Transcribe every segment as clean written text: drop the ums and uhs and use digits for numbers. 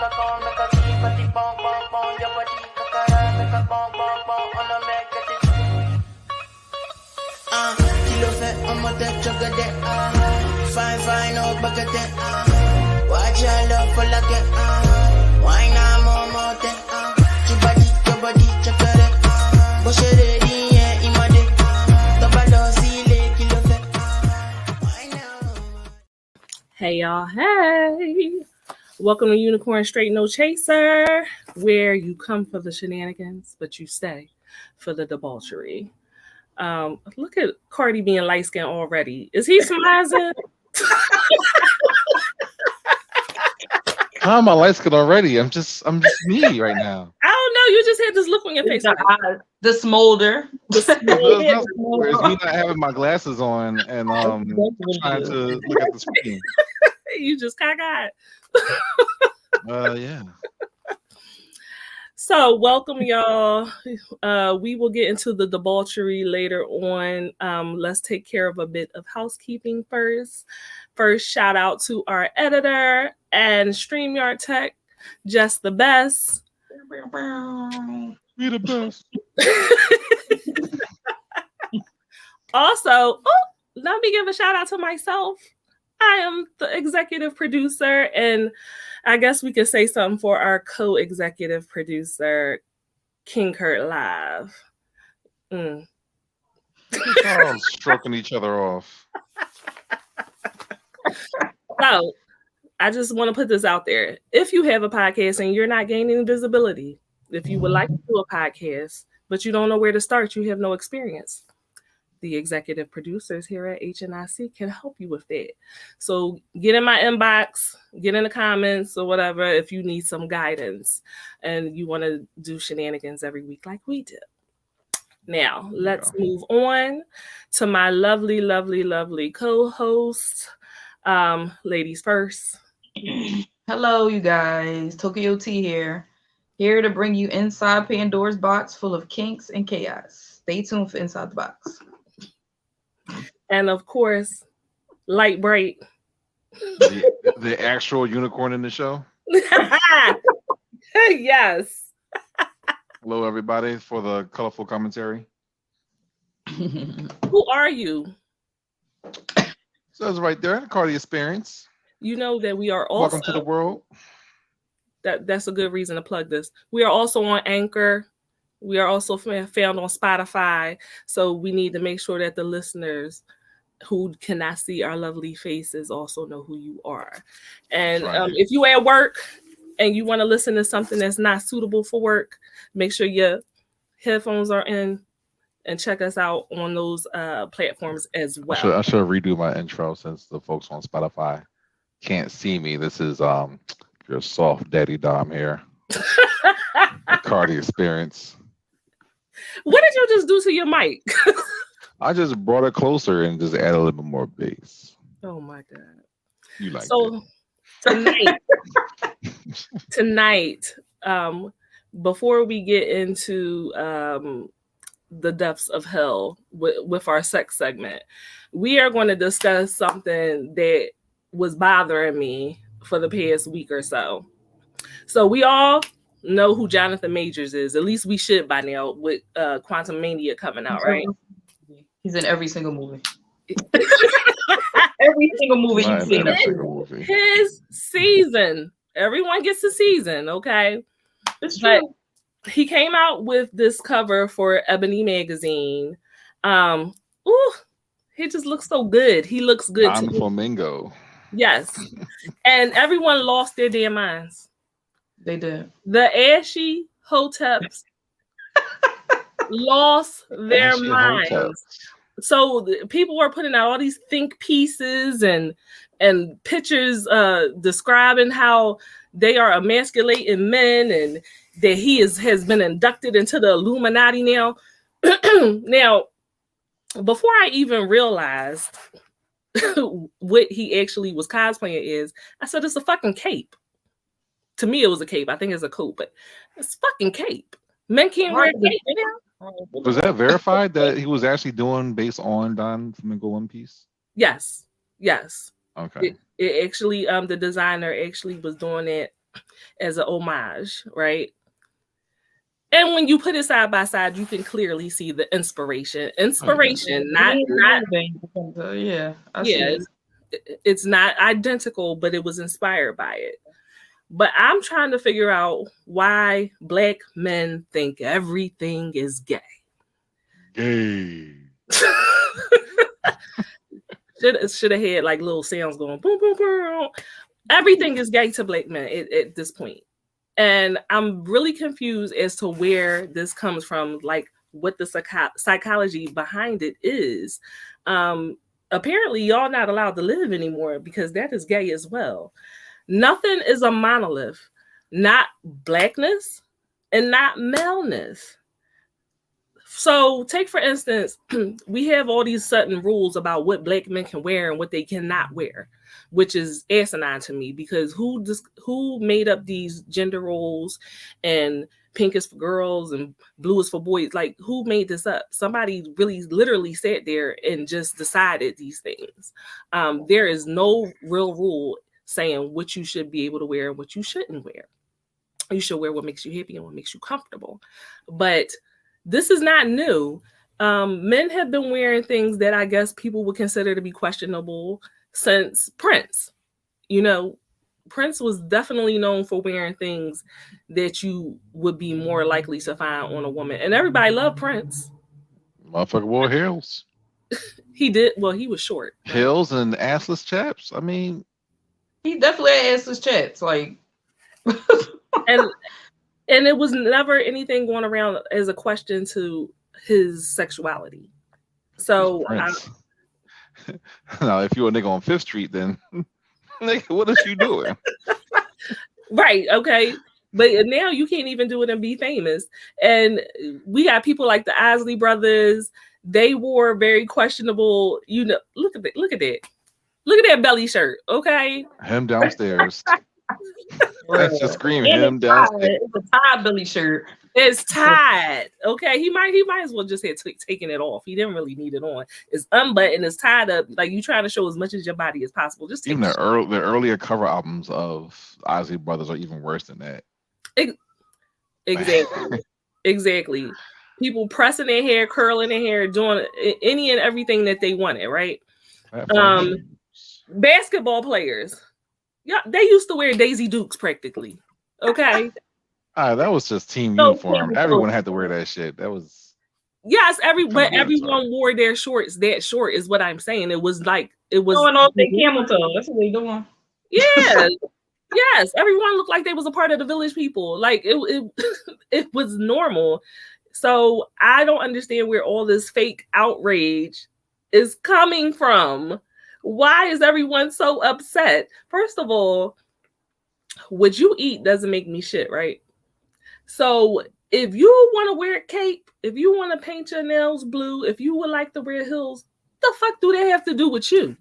Kilo fait on monte chocolate. Fine out bucket. Watch your love for like it. Why not more? Your body chocolate. But she ready yeah imade. Double zile kilo fait. Why now? Hey y'all, hey. Welcome to Unicorn Straight No Chaser, where you come for the shenanigans, but you stay for the debauchery. Look at Carty being light skinned already. Is he smiling? How am I light skinned already? I'm just me right now. I don't know. You just had this look on your face. The smolder. It's me not having my glasses on and trying to look at the screen. You just cockeyed. Yeah. So welcome y'all. We will get into the debauchery later on. Let's take care of a bit of housekeeping first. First, shout out to our editor and StreamYard Tech, just the best. We the best. Also, let me give a shout out to myself. I am the executive producer, and I guess we could say something for our co-executive producer, King Kurt Live. Stroking each other off. So, I just want to put this out there. If you have a podcast and you're not gaining visibility, if you would like to do a podcast, but you don't know where to start, you have no experience, the executive producers here at HNIC can help you with that. So get in my inbox, get in the comments or whatever if you need some guidance and you want to do shenanigans every week like we do. Now, let's move on to my lovely, lovely, lovely co-host. Ladies first. Hello, you guys. Tokyo T here to bring you inside Pandora's box full of kinks and chaos. Stay tuned for Inside the Box. And of course, Light Bright. The actual unicorn in the show. Yes. Hello, everybody, for the colorful commentary. Who are you? Says right there, Carty Experience. You know that we are also. Welcome to the world. That's a good reason to plug this. We are also on Anchor. We are also found on Spotify. So we need to make sure that the listeners who cannot see our lovely faces also know who you are. And if you at work and you want to listen to something that's not suitable for work, make sure your headphones are in and check us out on those platforms as well. I should redo my intro since the folks on Spotify can't see me. This is your soft daddy Dom here. Carty Experience. What did you just do to your mic? I just brought it closer and just add a little bit more bass. Oh my God. You like so tonight, before we get into the depths of hell with our sex segment, we are going to discuss something that was bothering me for the past week or so. So we all know who Jonathan Majors is. At least we should by now with Quantum Mania coming out, right? He's in every single movie. Every single movie you've seen. His season. Everyone gets a season, okay? It's true. But he came out with this cover for Ebony magazine. He just looks so good. He looks good. I'm Flamingo. Yes. And everyone lost their damn minds. They did. The ashy hoteps lost their minds. Hoteps. So people were putting out all these think pieces and pictures describing how they are emasculating men and that he has been inducted into the Illuminati now. Now, before I even realized what he actually was cosplaying is, I said it's a fucking cape. To me, it was a cape. I think it's a coat, but it's fucking cape. Men can't wear a cape now. Was that verified that he was actually doing based on Don Flamingo One Piece? Yes. Okay. It actually, the designer actually was doing it as an homage, right? And when you put it side by side, you can clearly see the inspiration. Inspiration, not yeah, I see yeah, it's not identical, but it was inspired by it. But I'm trying to figure out why Black men think everything is gay. Gay. Should have had like little sounds going boom, boom, boom. Everything is gay to Black men at this point. And I'm really confused as to where this comes from, like what the psychology behind it is. Apparently, y'all not allowed to live anymore because that is gay as well. Nothing is a monolith, not Blackness and not maleness. So take, for instance, we have all these certain rules about what Black men can wear and what they cannot wear, which is asinine to me because who made up these gender roles and pink is for girls and blue is for boys? Like, who made this up? Somebody really literally sat there and just decided these things. There is no real rule saying what you should be able to wear and what you shouldn't wear. You should wear what makes you happy and what makes you comfortable. But this is not new. Men have been wearing things that I guess people would consider to be questionable since Prince. You know, Prince was definitely known for wearing things that you would be more likely to find on a woman. And everybody loved Prince. Motherfucker wore heels. He did. Well, he was short. Right? Heels and assless chaps. I mean, he definitely had assless chaps. Like, and it was never anything going around as a question to his sexuality. So now, if you were a nigga on 5th Street, then nigga, what is you doing? Right. Okay. But now you can't even do it and be famous. And we got people like the Isley brothers. They wore very questionable, you know, look at that. Look at that belly shirt. Okay. Him downstairs. That's just screaming him downstairs. It's a tie belly shirt. It's tied. Okay. He might as well just had taken it off. He didn't really need it on. It's unbuttoned, it's tied up. Like, you trying to show as much of your body as possible. Just take even the earlier cover albums of Isley Brothers are even worse than that. Exactly. Exactly. People pressing their hair, curling their hair, doing any and everything that they wanted, right? Basketball players. Yeah, they used to wear Daisy Dukes practically. Okay. That was just team uniform. Everyone had to wear that shit. That was but everyone wore their shorts that short is what I'm saying. It was going off their camel toe. That's what they doing. Yeah. Yes, everyone looked like they was a part of the village people. Like it was normal. So I don't understand where all this fake outrage is coming from. Why is everyone so upset? First of all, what you eat doesn't make me shit, right? So if you want to wear a cape, if you want to paint your nails blue, if you would like to wear heels, the fuck do they have to do with you?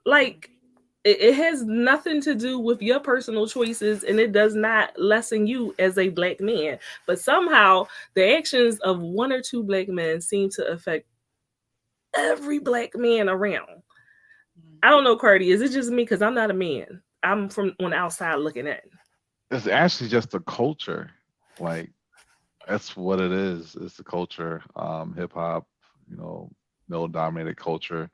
Like, it has nothing to do with your personal choices, and it does not lessen you as a Black man. But somehow the actions of one or two Black men seem to affect every Black man around. I don't know, Carty. Is it just me? Because I'm not a man. I'm from on the outside looking in. It's actually just a culture. Like, that's what it is. It's the culture. Hip hop, male-dominated culture.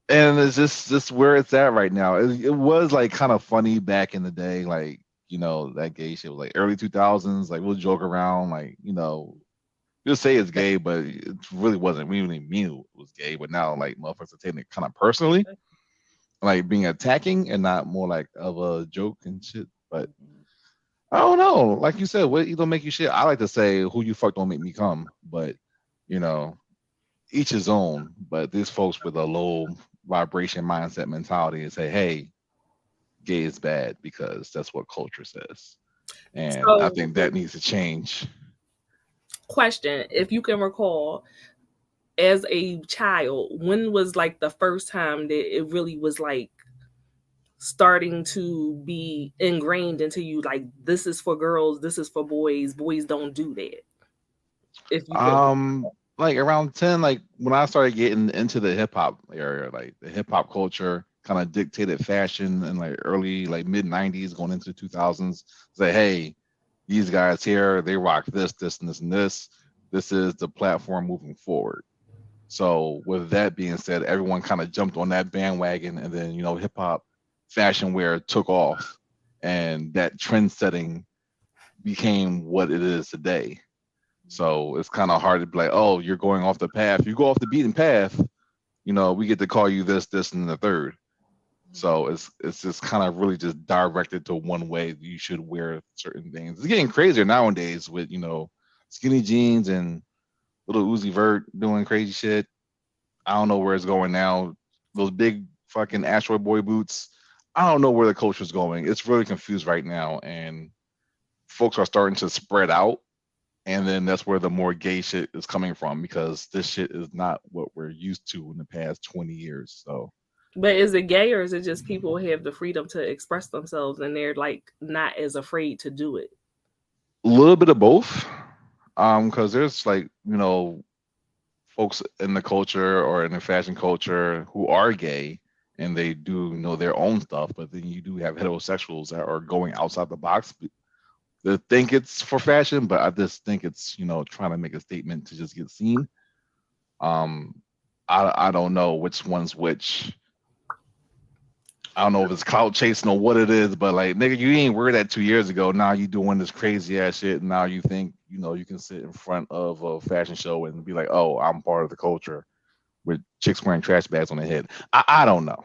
And it's just where it's at right now. It was like kind of funny back in the day, like, that gay shit was like early 2000s. Like, we'll joke around, like, you'll say it's gay, but it really wasn't. We didn't even mean it was gay. But now, like, motherfuckers are taking it kind of personally, like being attacking and not more like of a joke and shit. But I don't know. Like you said, what don't make you shit? I like to say who you fuck don't make me come. But, each his own. But these folks with a low vibration mindset mentality and say, hey, gay is bad because that's what culture says. And I think that needs to change. Question, if you can recall, as a child, when was like the first time that it really was like starting to be ingrained into you, like, this is for girls, this is for boys don't do that? If you like around 10, like when I started getting into the hip hop area, like the hip hop culture, kind of dictated fashion in like early, like mid 90s going into 2000s. Say, hey, these guys here, they rock this, this, and this, and this. This is the platform moving forward. So with that being said, everyone kind of jumped on that bandwagon, and then, you know, hip hop fashion wear took off, and that trend setting became what it is today. So it's kind of hard to be like, oh, you're going off the path. You go off the beaten path, you know, we get to call you this, this, and the third. So it's just kind of really just directed to one way you should wear certain things. It's getting crazier nowadays with, you know, skinny jeans and little Uzi Vert doing crazy shit. I don't know where it's going now. Those big fucking asteroid boy boots. I don't know where the culture's going. It's really confused right now, and folks are starting to spread out. And then that's where the more gay shit is coming from, because this shit is not what we're used to in the past 20 years. So, but is it gay, or is it just people have the freedom to express themselves and they're like not as afraid to do it? a little bit of both. Because there's like, you know, folks in the culture or in the fashion culture who are gay and they do know their own stuff, but then you do have heterosexuals that are going outside the box. They think it's for fashion, but I just think it's, you know, trying to make a statement to just get seen. I don't know which one's which. I don't know if it's clout chasing or what it is, but like, nigga, you ain't wear that 2 years ago. Now you doing this crazy ass shit, and now you think, you know, you can sit in front of a fashion show and be like, oh, I'm part of the culture with chicks wearing trash bags on their head. I don't know.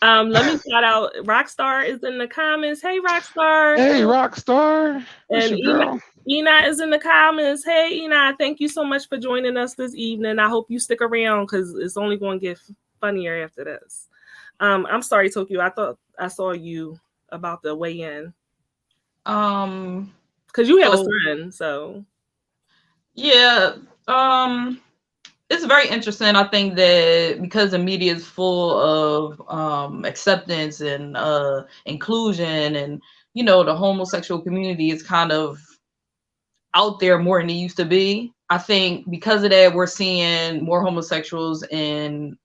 Let me shout out Rockstar is in the comments. Hey, Rockstar. Hey, Rockstar. And Ina is in the comments. Hey, Ina, thank you so much for joining us this evening. I hope you stick around because it's only going to get funnier after this. I'm sorry, Tokyo. I thought I saw you about the weigh-in. Because you have a son, so. Yeah. It's very interesting. I think that because the media is full of acceptance and inclusion, and, you know, the homosexual community is kind of out there more than it used to be. I think because of that, we're seeing more homosexuals in,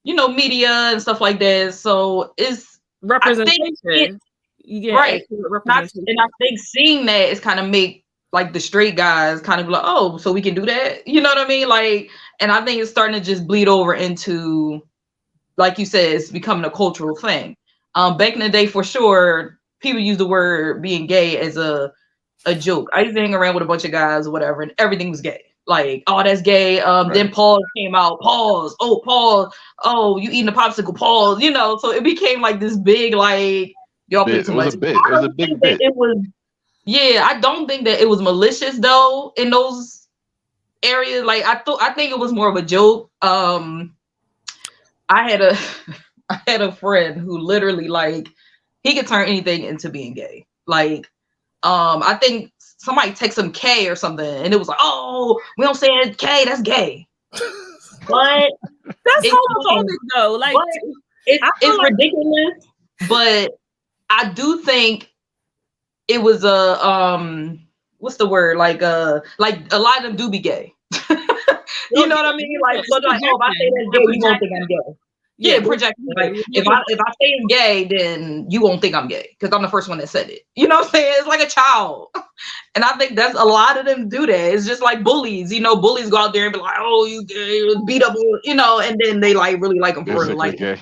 you know, media and stuff like that. So it's representation. Right. And I think seeing that is kind of make like the straight guys kind of like, oh, so we can do that. You know what I mean? Like, and I think it's starting to just bleed over into, like you said, it's becoming a cultural thing. Back in the day, for sure, people use the word being gay as a joke. I used to hang around with a bunch of guys or whatever, and everything was gay. Like, oh, that's gay. Right. Then pause came out. Pause. Oh, pause. Oh, you eating a popsicle. Pause. You know, so it became like this big, like, y'all play too much. It was a big bit. It was, yeah, I don't think that it was malicious though in those areas. Like, I think it was more of a joke. I had a friend who literally, like, he could turn anything into being gay. Like, I think somebody texted him K or something, and it was like, oh, we don't say it K, that's gay. But that's homophobic though. Like, it's ridiculous. But I do think it was what's the word? Like a lot of them do be gay. You know what I mean? Like, so like, oh, if I say that's gay, you won't think I'm gay. Yeah, projection. Like, if I say it's gay, then you won't think I'm gay because I'm the first one that said it. You know what I'm saying? It's like a child. And I think that's a lot of them do that. It's just like bullies. You know, bullies go out there and be like, oh, you gay, beat up, you know, and then they like really like them for real. Like, yeah,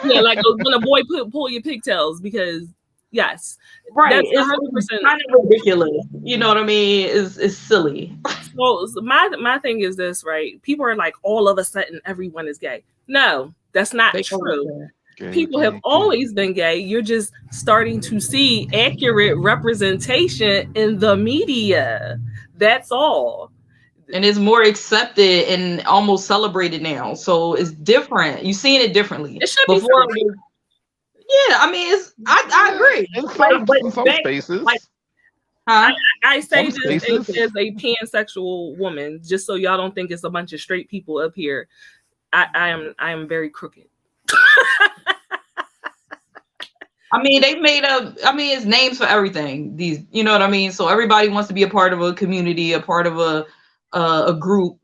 like when a boy pull your pigtails because yes. Right. It's 100% kind of ridiculous. You know what I mean? It's silly. So my thing is this, right? People are like, all of a sudden everyone is gay. No. That's not true. People have always been gay. You're just starting to see accurate representation in the media. That's all. And it's more accepted and almost celebrated now. So it's different. You're seeing it differently. It should be before. Yeah, I mean, I agree. In some spaces. Like, huh? I say this as a pansexual woman, just so y'all don't think it's a bunch of straight people up here. I am very crooked. I mean, they've made it's names for everything. These, you know what I mean? So everybody wants to be a part of a community, a part of a group.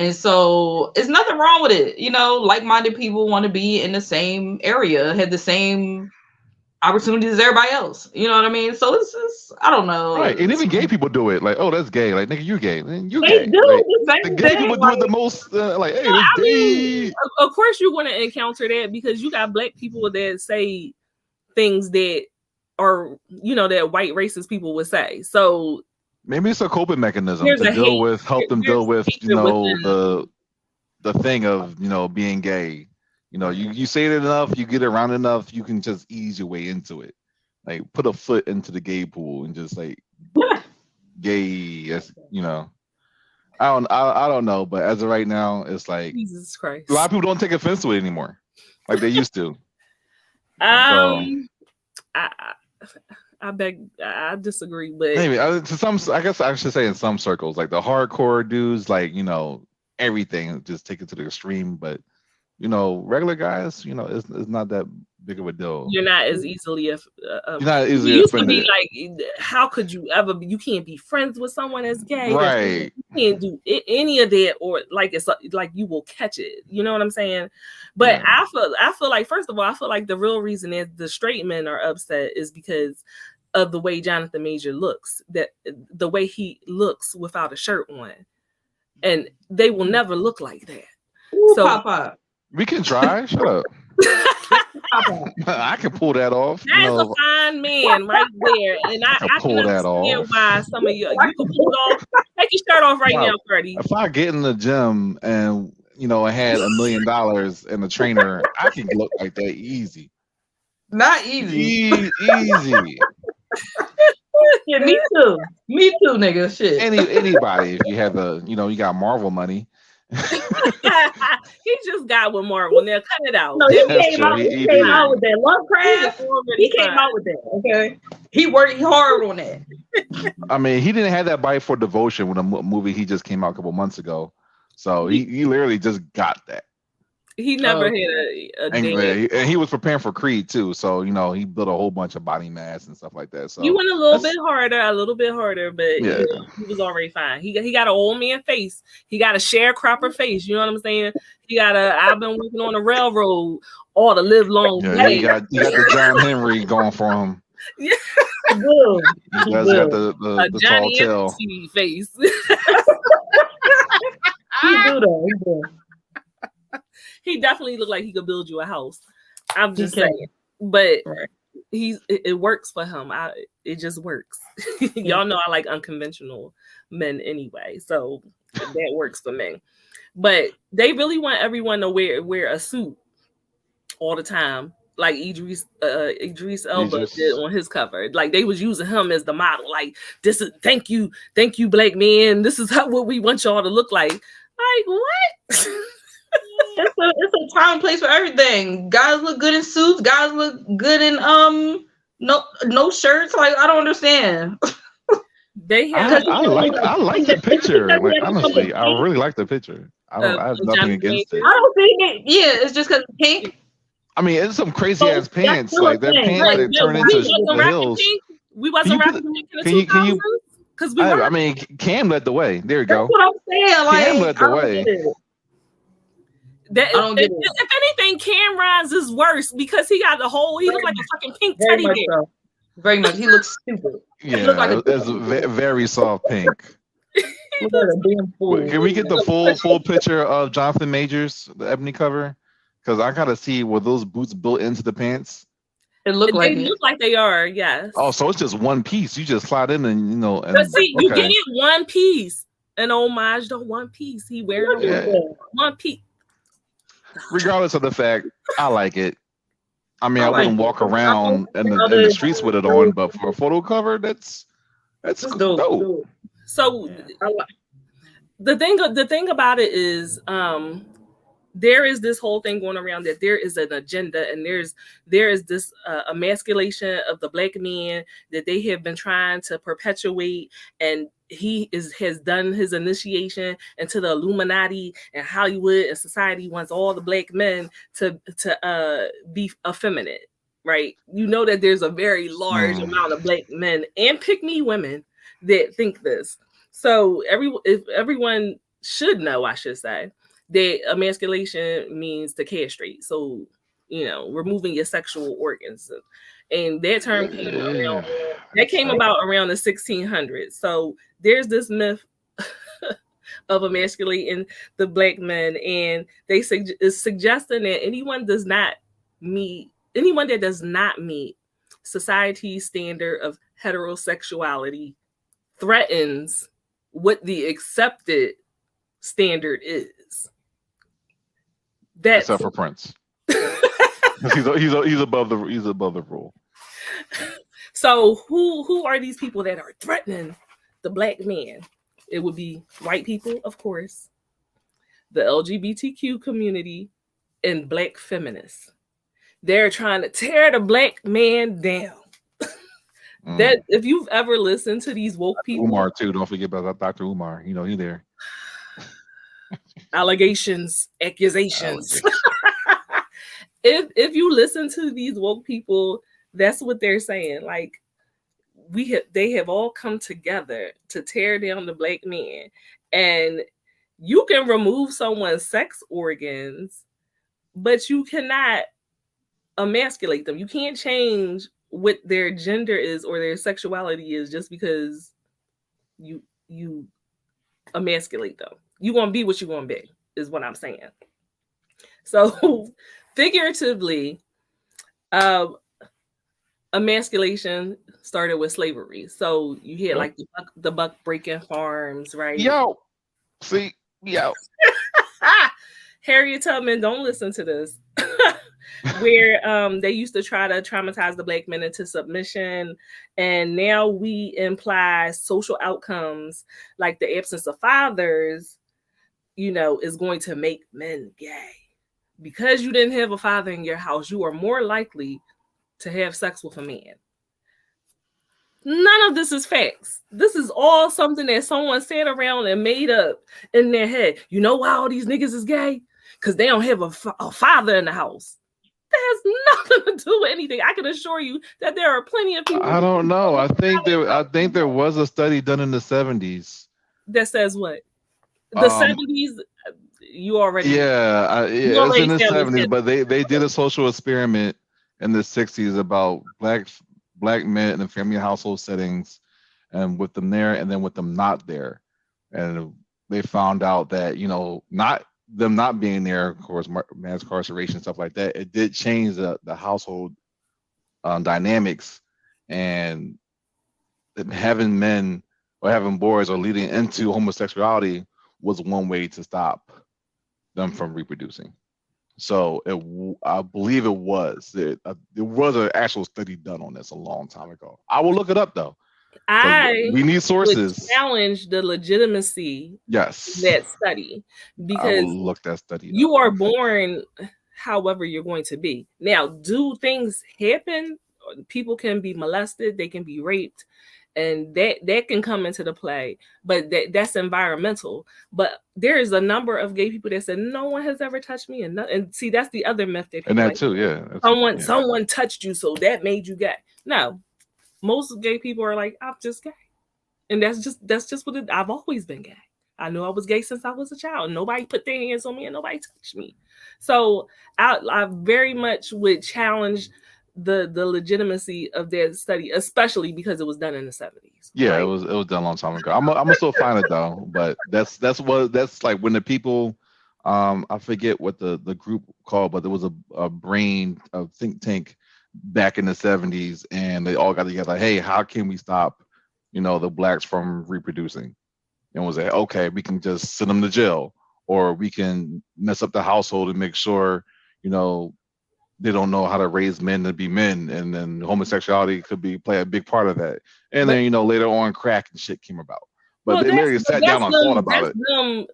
And so it's nothing wrong with it. You know, like-minded people want to be in the same area, have the same opportunities as everybody else. You know what I mean? So it's I don't know. Right. And even gay people do it. Like, oh, that's gay. Like, nigga, you gay. And you They gay. do Like, the same the gay thing, people do like- it the most. Like, hey, No, this I gay. mean, of course you're going to encounter that because you got black people that say things that are, you know, that white racist people would say. So Maybe it's a coping mechanism There's to a deal hate- with, help them there's deal with, you hatred know, within- the thing of, you know, being gay. You know, you say it enough, you get around enough, you can just ease your way into it. Like, put a foot into the gay pool and just like gay, as you know. I don't know, but as of right now, it's like Jesus Christ. a lot of people don't take offense to it anymore, like they used to. I disagree, but Maybe to some, I guess I should say in some circles, like the hardcore dudes, like, you know, everything just take it to the extreme. But, you know, regular guys, you know, it's not that big of a deal. you're not as easily You're not easily it used offended. to be like, how could you ever you can't be friends with someone that's gay, Right? You can't do any of that, or like it's like you will catch it, you know what I'm saying? But Yeah. I feel like, first of all, I feel like the real reason that the straight men are upset is because of the way Jonathan Major looks, that the way he looks without a shirt on, and they will never look like that. Ooh, So- Papa. We can try. Shut up. I can pull that off. That is a fine man right there, and I can pull that understand off. why some of you can pull it off. Take your shirt off right Wow. now, Carty. If I get in the gym and, you know, I had $1 million and a trainer, I can look like that easy. Not easy. Easy. Yeah, me too. Me too, nigga. Shit. Anybody, if you have you know, you got Marvel money. He just got with Marvel. Now cut it out. No, he That's came true. out. He He came did. out with that Lovecraft. He came out with that. Okay. He worked hard on that. I mean, he didn't have that bite for Devotion with a movie he just came out a couple months ago. So he literally just got that. He never had a day. And he was preparing for Creed too. So, you know, he built a whole bunch of body mass and stuff like that. So He went a little bit harder, but Yeah. you know, he was already fine. He got an old man face. He got a sharecropper face. You know what I'm saying? He got I've been working on the railroad all the live long yeah, day. you got the John Henry going for him. Yeah. Good. You guys got the a tall Johnny tail. Empty face. He do though. He do. He definitely looked like he could build you a house. I'm just He can. saying, but Right. it works for him. It just works. Y'all know I like unconventional men anyway, so that works for me. But they really want everyone to wear a suit all the time, like Idris Elba did on his cover. Like they was using him as the model. Like, this is thank you, black men. This is what we want y'all to look like. Like what? It's a time and place for everything. Guys look good in suits. Guys look good in no shirts. Like I don't understand. They have. I like the picture. Like honestly, I really like the picture. I have nothing against it. I don't think it. Yeah, it's just because pink. I mean, it's some crazy ass That's pants. still a Like that thing. pants Right, that Yeah, turn we into wasn't the rapping hills. pink. We wasn't Can you rapping pink in the can you- 2000s because we I weren't. mean, Cam led the way. There you That's go. what I'm saying. Like Cam led the I don't way. get it. That, I don't get it. if anything, Cameron's is worse because he got the whole. He looked like a fucking pink Very teddy much bear. so. Very much. He looks stupid. Yeah, look like a- it's very soft pink. Look like a damn fool. Can we get the full picture of Jonathan Majors, the ebony cover? Because I gotta see were those boots built into the pants. It looked like They it. look like they are. Yes. Oh, so it's just one piece. You just slide in and you know. And, But see, you okay. get it one piece. An homage to one piece. He wearing Yeah. one piece. Regardless of the fact, I like it. I mean, I I like wouldn't it. walk around in the streets with it on, but for a photo cover, that's It's dope. dope. So I like- the thing about it is there is this whole thing going around that there is an agenda and there is this emasculation of the black man that they have been trying to perpetuate, and he has done his initiation into the Illuminati, and Hollywood and society wants all the black men to be effeminate, right? You know that there's a very large amount of black men and pick me women that think this. So if everyone should know, I should say, that emasculation means to castrate. So, removing your sexual organs. And that term came about around the 1600s. So there's this myth of emasculating the black men, and they is suggesting that anyone that does not meet society's standard of heterosexuality threatens what the accepted standard is. Except for Prince. he's above the rule. So who are these people that are threatening the black man? It would be white people, of course, the LGBTQ community, and black feminists. They're trying to tear the black man down. That if you've ever listened to these woke people, Umar too. Don't forget about Dr. Umar. He's there. Allegations, accusations. If you listen to these woke people, that's what they're saying. Like, they have all come together to tear down the black man. And you can remove someone's sex organs, but you cannot emasculate them. You can't change what their gender is or their sexuality is just because you emasculate them. You're going to be what you're going to be, is what I'm saying. So figuratively, emasculation started with slavery. So you had like the buck breaking farms, right? Harriet Tubman, don't listen to this. Where they used to try to traumatize the black men into submission, and now we imply social outcomes like the absence of fathers, is going to make men gay. Because you didn't have a father in your house, you are more likely to have sex with a man. None of this is facts. This is all something that someone sat around and made up in their head. You know why all these niggas is gay? Because they don't have a father in the house. That has nothing to do with anything. I can assure you that there are plenty of people. I don't know. I think there was a study done in the 70s. That says what? The 70s, you already... Yeah, it's in the 70s, but they did a social experiment in the 60s about black men in the family household settings, and with them there and then with them not there. And they found out that, not being there, of course, mass incarceration, stuff like that, it did change the household dynamics, and having men or having boys or leading into homosexuality was one way to stop them from reproducing. So I believe it was. There was an actual study done on this a long time ago. I will look it up though. We need sources. Challenge the legitimacy. Yes. That study, because look that study. You are born however you're going to be. Now, do things happen? People can be molested. They can be raped. And that can come into the play, but that's environmental. But there is a number of gay people that said no one has ever touched me, and see, that's the other myth that. And that too, yeah. Someone touched you, so that made you gay. No, most gay people are like, I'm just gay, and that's just what I've always been gay. I knew I was gay since I was a child. Nobody put their hands on me, and nobody touched me. So I very much would challenge the legitimacy of that study, especially because it was done in the 70s. Yeah, right? It was done a long time ago. I'm gonna still find it though, but that's like when the people, I forget what the group called, but there was a think tank back in the 70s, and they all got together. Hey, how can we stop, the blacks from reproducing? And was like, okay, we can just send them to jail, or we can mess up the household and make sure, they don't know how to raise men to be men, and then homosexuality could play a big part of that. And then later on, crack and shit came about. But they literally sat down and thought about it.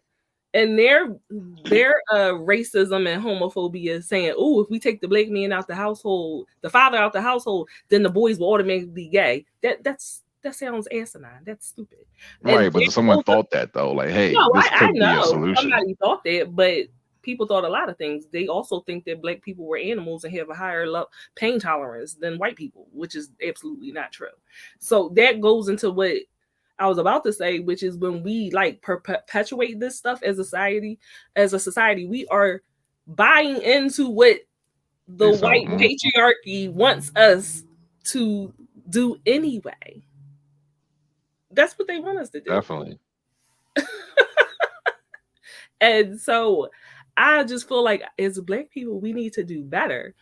And their racism and homophobia saying, "Oh, if we take the black man out the household, the father out the household, then the boys will automatically be gay." That sounds asinine. That's stupid. Right, but someone thought that though, like, hey, this could be a solution. Somebody thought that, but people thought a lot of things. They also think that black people were animals and have a higher pain tolerance than white people, which is absolutely not true. So that goes into what I was about to say, which is when we like perpetuate this stuff as a society, we are buying into what the white patriarchy wants us to do anyway. That's what they want us to do. Definitely. And so I just feel like as Black people, we need to do better,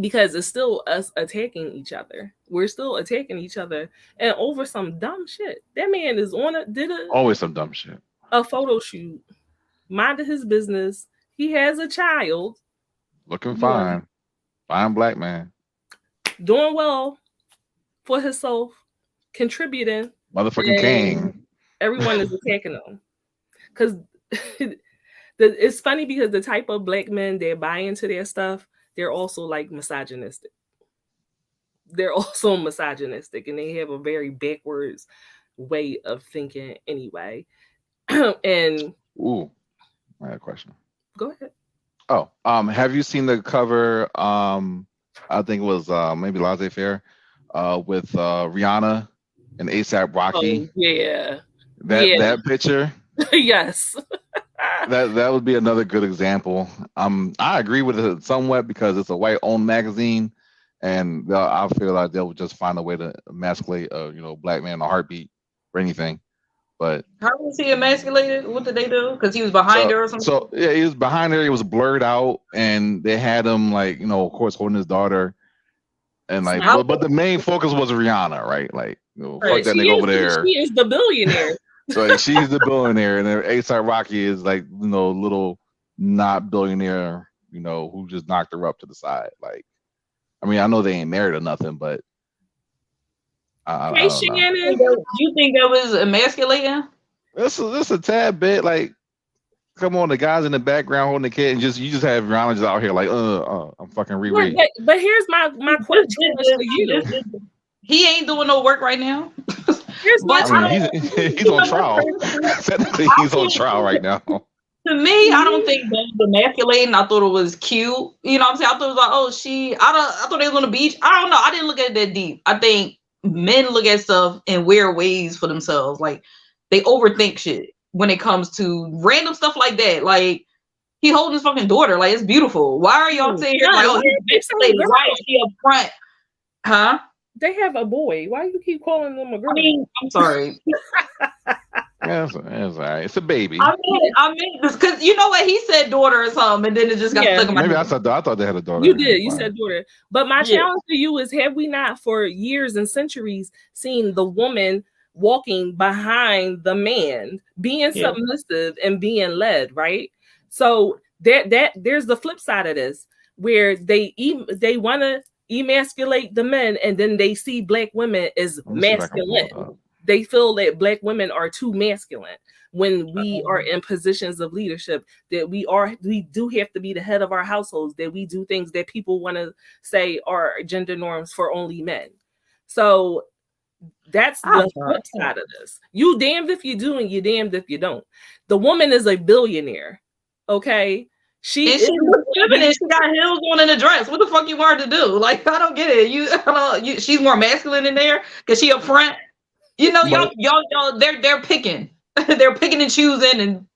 because it's still us attacking each other. We're still attacking each other, and over some dumb shit. That man is always some dumb shit. A photo shoot, minded his business. He has a child, looking fine Black man, doing well for himself, contributing. Motherfucking king. Everyone is attacking him because it's funny, because the type of Black men that buy into their stuff, they're also like misogynistic. They're also misogynistic, and they have a very backwards way of thinking anyway. And ooh, I had a question. Go ahead. Oh, have you seen the cover? I think it was maybe Laissez-Faire with Rihanna and A$AP Rocky. Oh, yeah. That picture. Yes. that would be another good example. I agree with it somewhat because it's a white-owned magazine, and I feel like they'll just find a way to emasculate a Black man in a heartbeat or anything. But how was he emasculated? What did they do? Because he was behind her or something. So yeah, he was behind her. He was blurred out, and they had him of course, holding his daughter, and but the main focus was Rihanna, right? Like, fuck that nigga over there. She is the billionaire. So she's the billionaire, and then A$AP Rocky is little not billionaire, who just knocked her up to the side. Like, I mean, I know they ain't married or nothing, but hey, Shannon, you think that was emasculating? This a tad bit. Like, come on, the guys in the background holding the kid, and you just have Rihanna just out here like, I'm fucking Riri. But here's my question for you. He ain't doing no work right now. He's on trial. Technically, he's on trial right now. To me, I don't think that was emasculating. I thought it was cute. You know what I'm saying? I thought it was like, I thought they was on the beach. I don't know. I didn't look at it that deep. I think men look at stuff in weird ways for themselves. Like, they overthink shit when it comes to random stuff like that. Like, he holding his fucking daughter. Like, it's beautiful. Why are y'all saying here like, why is she up front? Huh? They have a boy. Why you keep calling them a girl? I mean, I'm sorry. It's all right. It's a baby. I mean, because you know what, he said daughter or something, and then it just got stuck in my maybe head. I thought they had a daughter. You did. You said daughter. But my challenge to you is: have we not, for years and centuries, seen the woman walking behind the man, being submissive and being led? Right. So that there's the flip side of this, where they want to emasculate the men, and then they see Black women as masculine. They feel that Black women are too masculine when we are in positions of leadership, that we do have to be the head of our households, that we do things that people want to say are gender norms for only men. So that's the flip side of this. You damned if you do and you damned if you don't. The woman is a billionaire. Okay. She looks feminine. She got heels on in a dress. What the fuck you want her to do? Like, I don't get it. She's more masculine in there because she up front. Y'all, they're picking. They're picking and choosing and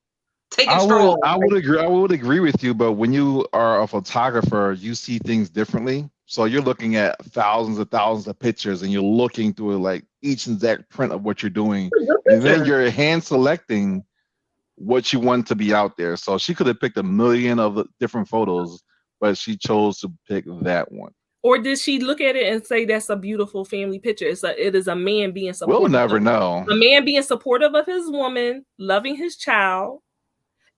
taking straws. I would agree with you, but when you are a photographer, you see things differently. So you're looking at thousands of pictures, and you're looking through like each exact print of what you're doing, and then you're hand selecting what you want to be out there. So she could have picked 1 million of the different photos, but she chose to pick that one. Or did she look at it and say that's a beautiful family picture? It is a man being supportive. We'll never know. A man being supportive of his woman, loving his child,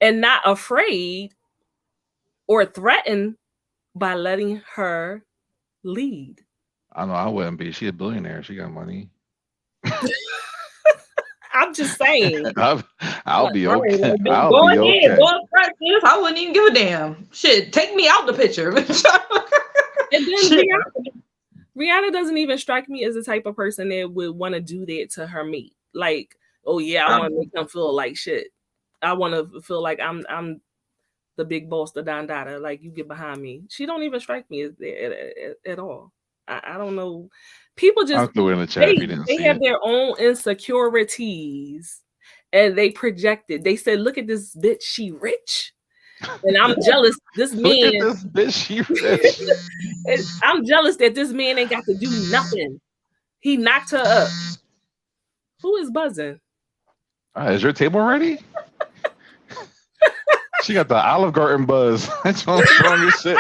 and not afraid or threatened by letting her lead. I know I wouldn't be. She's a billionaire. She got money. I'm just saying. I'll be okay. Go ahead. I wouldn't even give a damn. Shit, take me out the picture. And then Rihanna doesn't even strike me as the type of person that would want to do that to her mate. Like, oh yeah, I want to make them feel like shit. I want to feel like I'm the big boss, the Don Dada. Like, you get behind me. She don't even strike me as at all. I don't know. People just I'll throw it in the chat if you didn't they see have it. their own insecurities, and they projected. They said, "Look at this bitch, she rich." And I'm jealous. This man, Look at this bitch, she rich. I'm jealous that this man ain't got to do nothing. He knocked her up. Who is buzzing? Is your table ready? She got the Olive Garden buzz. That's strong as shit.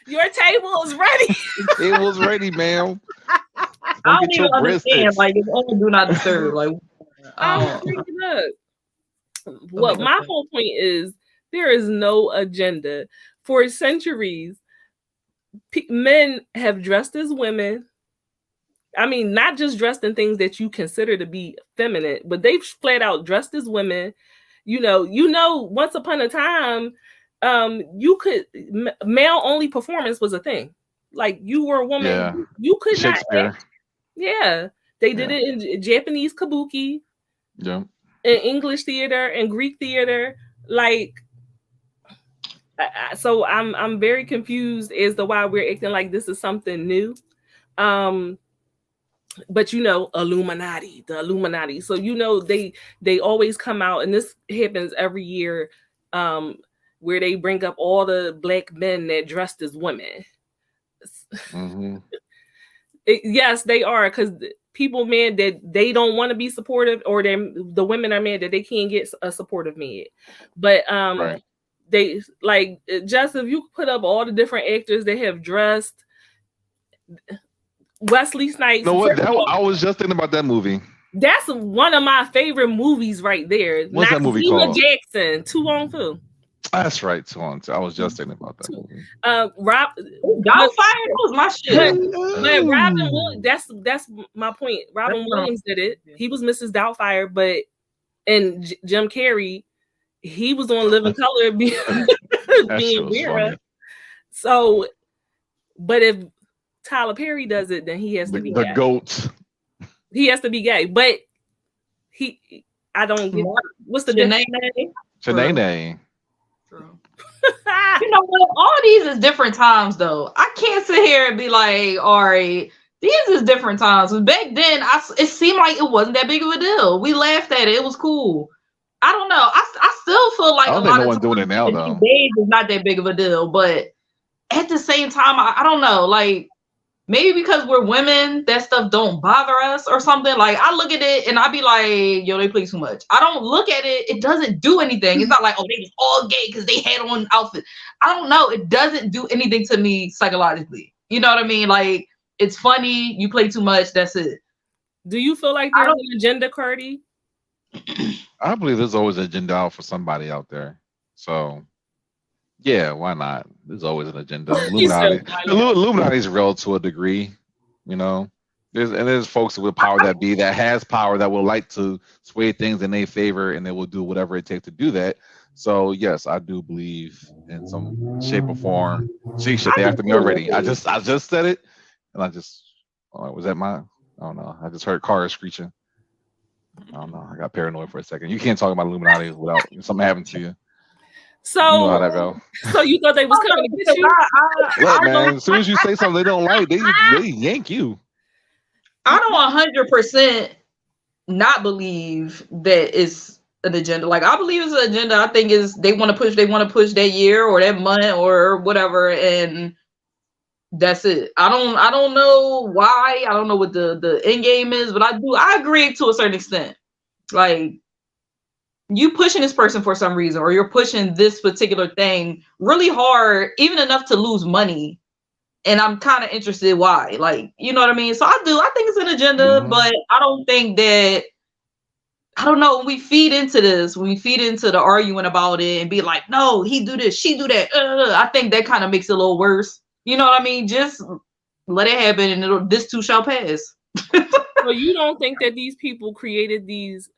Your table is ready. The table's ready, ma'am. I don't even understand. Like, it's only do not disturb. Like, I'm freaking up. Well, my whole point is there is no agenda. For centuries, men have dressed as women. I mean, not just dressed in things that you consider to be feminine, but they've flat out dressed as women. You know, once upon a time, you could male only performance was a thing. Like, you were a woman, Yeah. you could Shakespeare. not. Yeah, they did it in Japanese kabuki. Yeah. In English theater and Greek theater. Like, so I'm very confused as to why we're acting like this is something new. But Illuminati, the Illuminati. So they always come out, and this happens every year, where they bring up all the black men that dressed as women. Mm-hmm. Yes, they are, because people mad that they don't want to be supportive, or the women are mad that they can't get a supportive man. But Right. they like, just if you put up all the different actors that have dressed. Wesley Snipes. No, what? I was just thinking about that movie. That's one of my favorite movies right there. What's that movie called? Jackson, 2 on 2. That's right, 2 on 2. I was just thinking about that movie. Rob, Doubtfire was my shit. But Robin Williams, that's my point. Robin Williams did it. He was Mrs. Doubtfire, but Jim Carrey, he was on Living Color being Vera. So, but if Tyler Perry does it, then he has to be the gay. GOAT. He has to be gay, but I don't get what's the Janae. Janae. You know what? All these is different times, though. I can't sit here and be like, all right, these is different times. Back then, it seemed like it wasn't that big of a deal. We laughed at it. It was cool. I don't know. I still feel like I don't think no one's doing it now, though. Days is not that big of a deal, but at the same time, I don't know. Like, maybe because we're women, that stuff don't bother us or something. Like, I look at it and I be like, yo, they play too much. I don't look at it. It doesn't do anything. It's not like, oh, they was all gay because they had on outfits. I don't know. It doesn't do anything to me psychologically. You know what I mean? Like, it's funny. You play too much. That's it. Do you feel like there's an agenda, Carty? I believe there's always an agenda out for somebody out there. So, yeah, why not? There's always an agenda. Illuminati is real to a degree, you know. There's folks with power that has power that will like to sway things in their favor, and they will do whatever it takes to do that. So yes, I do believe in some shape or form. She should be after me already. I just said it, and was that I don't know. I just heard cars screeching. I don't know. I got paranoid for a second. You can't talk about Illuminati without something happening to you. So you know how that go. So you thought they was coming to get you? Look, man, as soon as you say something they don't like, they yank you. I don't 100% not believe that it's an agenda. Like, I believe it's an agenda. I think is they want to push that year or that month or whatever, and that's it. I don't know why. I don't know what the end game is, but I agree to a certain extent. Like, you pushing this person for some reason, or you're pushing this particular thing really hard, even enough to lose money. And I'm kind of interested why. Like, you know what I mean? So I think it's an agenda, but I don't think that, I don't know, when we feed into the arguing about it and be like, no, he do this, she do that. I think that kind of makes it a little worse. You know what I mean? Just let it happen, and this too shall pass. Well, you don't think that these people created these,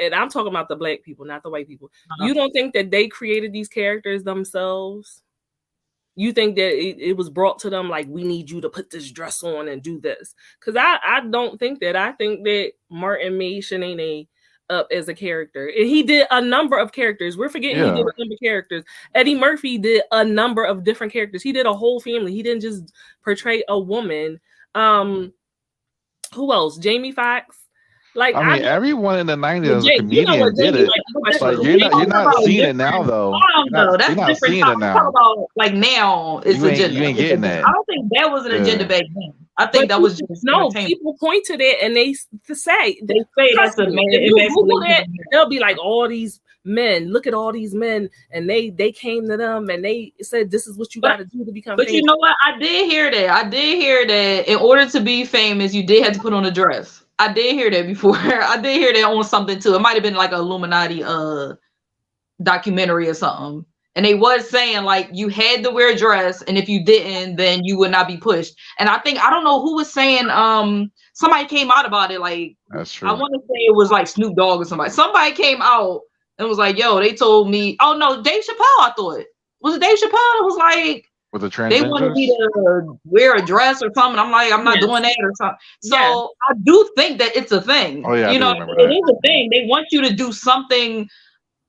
and I'm talking about the black people, not the white people. You don't think that they created these characters themselves? You think that it was brought to them like, we need you to put this dress on and do this? Because I don't think that. I think that Martin made Shanae up as a character. And he did a number of characters. We're forgetting he did a number of characters. Eddie Murphy did a number of different characters. He did a whole family. He didn't just portray a woman. Who else? Jamie Foxx. Like I mean, everyone in the 90s as a you know what comedian did Jamie it. Foxx Like is. you're not seeing it now though. That's You're not different. seeing it I'm talking now. about like now it's agenda. You ain't getting that. I don't think that was an agenda back then. I think But that was just people point to that and they say that's a man. If you Google that, they'll be like, all these men, look at all these men, and they came to them and they said this is what you got to do to become famous. You know what? I did hear that in order to be famous, you did have to put on a dress. I did hear that before. I did hear that on something too. It might have been like an Illuminati documentary or something. And they was saying like you had to wear a dress, and if you didn't, then you would not be pushed. And I don't know who was saying, somebody came out about it. Like, that's true. I want to say it was like Snoop Dogg or somebody. Somebody came out and was like, yo, they told me, oh no, Dave Chappelle, I thought. Was it Dave Chappelle? It was like, with the transgenders? They wanted me to wear a dress or something. I'm like, I'm not doing that or something. So I do think that it's a thing. Oh yeah, you know, it is a thing. They want you to do something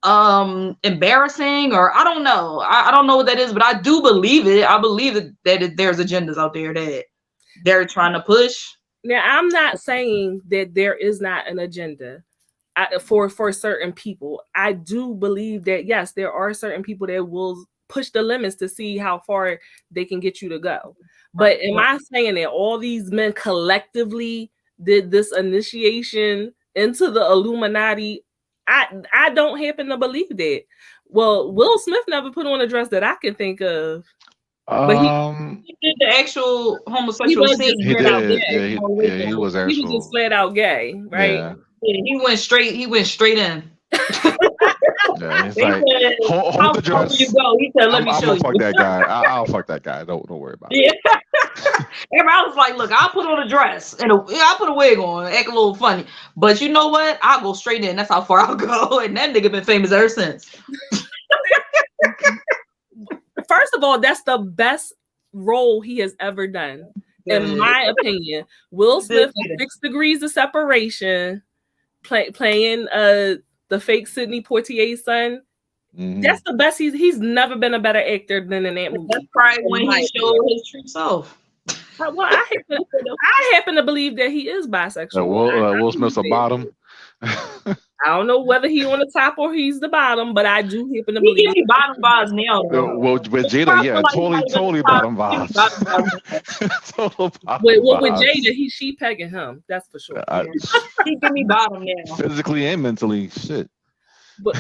embarrassing, or I don't know. I don't know what that is, but I do believe it. I believe that there's agendas out there that they're trying to push. Now, I'm not saying that there is not an agenda for certain people. I do believe that yes, there are certain people that will push the limits to see how far they can get you to go. But am I saying that all these men collectively did this initiation into the Illuminati? I don't happen to believe that. Well, Will Smith never put on a dress that I can think of. But he did the actual homosexual scene. He did. He was actual. He was just flat out gay, right? Yeah, he went straight in. Yeah, he's like, hold the dress. You go? He said, "Let me show you." Fuck that guy. I'll fuck that guy. Don't worry about it. Yeah. Everybody was like, "Look, I'll put on a dress and I'll put a wig on, act a little funny, but you know what? I'll go straight in. That's how far I'll go." And that nigga been famous ever since. First of all, that's the best role he has ever done, in my opinion. Will Smith, 6 Degrees of Separation, playing the fake Sidney Poitier's son. Mm-hmm. That's the best. He's never been a better actor than in that movie. That's probably when he showed his true self. Well, I happen to believe that he is bisexual. Will Smith's a bottom. I don't know whether he's on the top or he's the bottom, but I do happen to believe he gives me bottom vibes now. Well, with Jada, yeah, totally bottom vibes. Total bottom vibes. With Jada, she pegging him. That's for sure. He give me bottom now, physically and mentally. Shit. But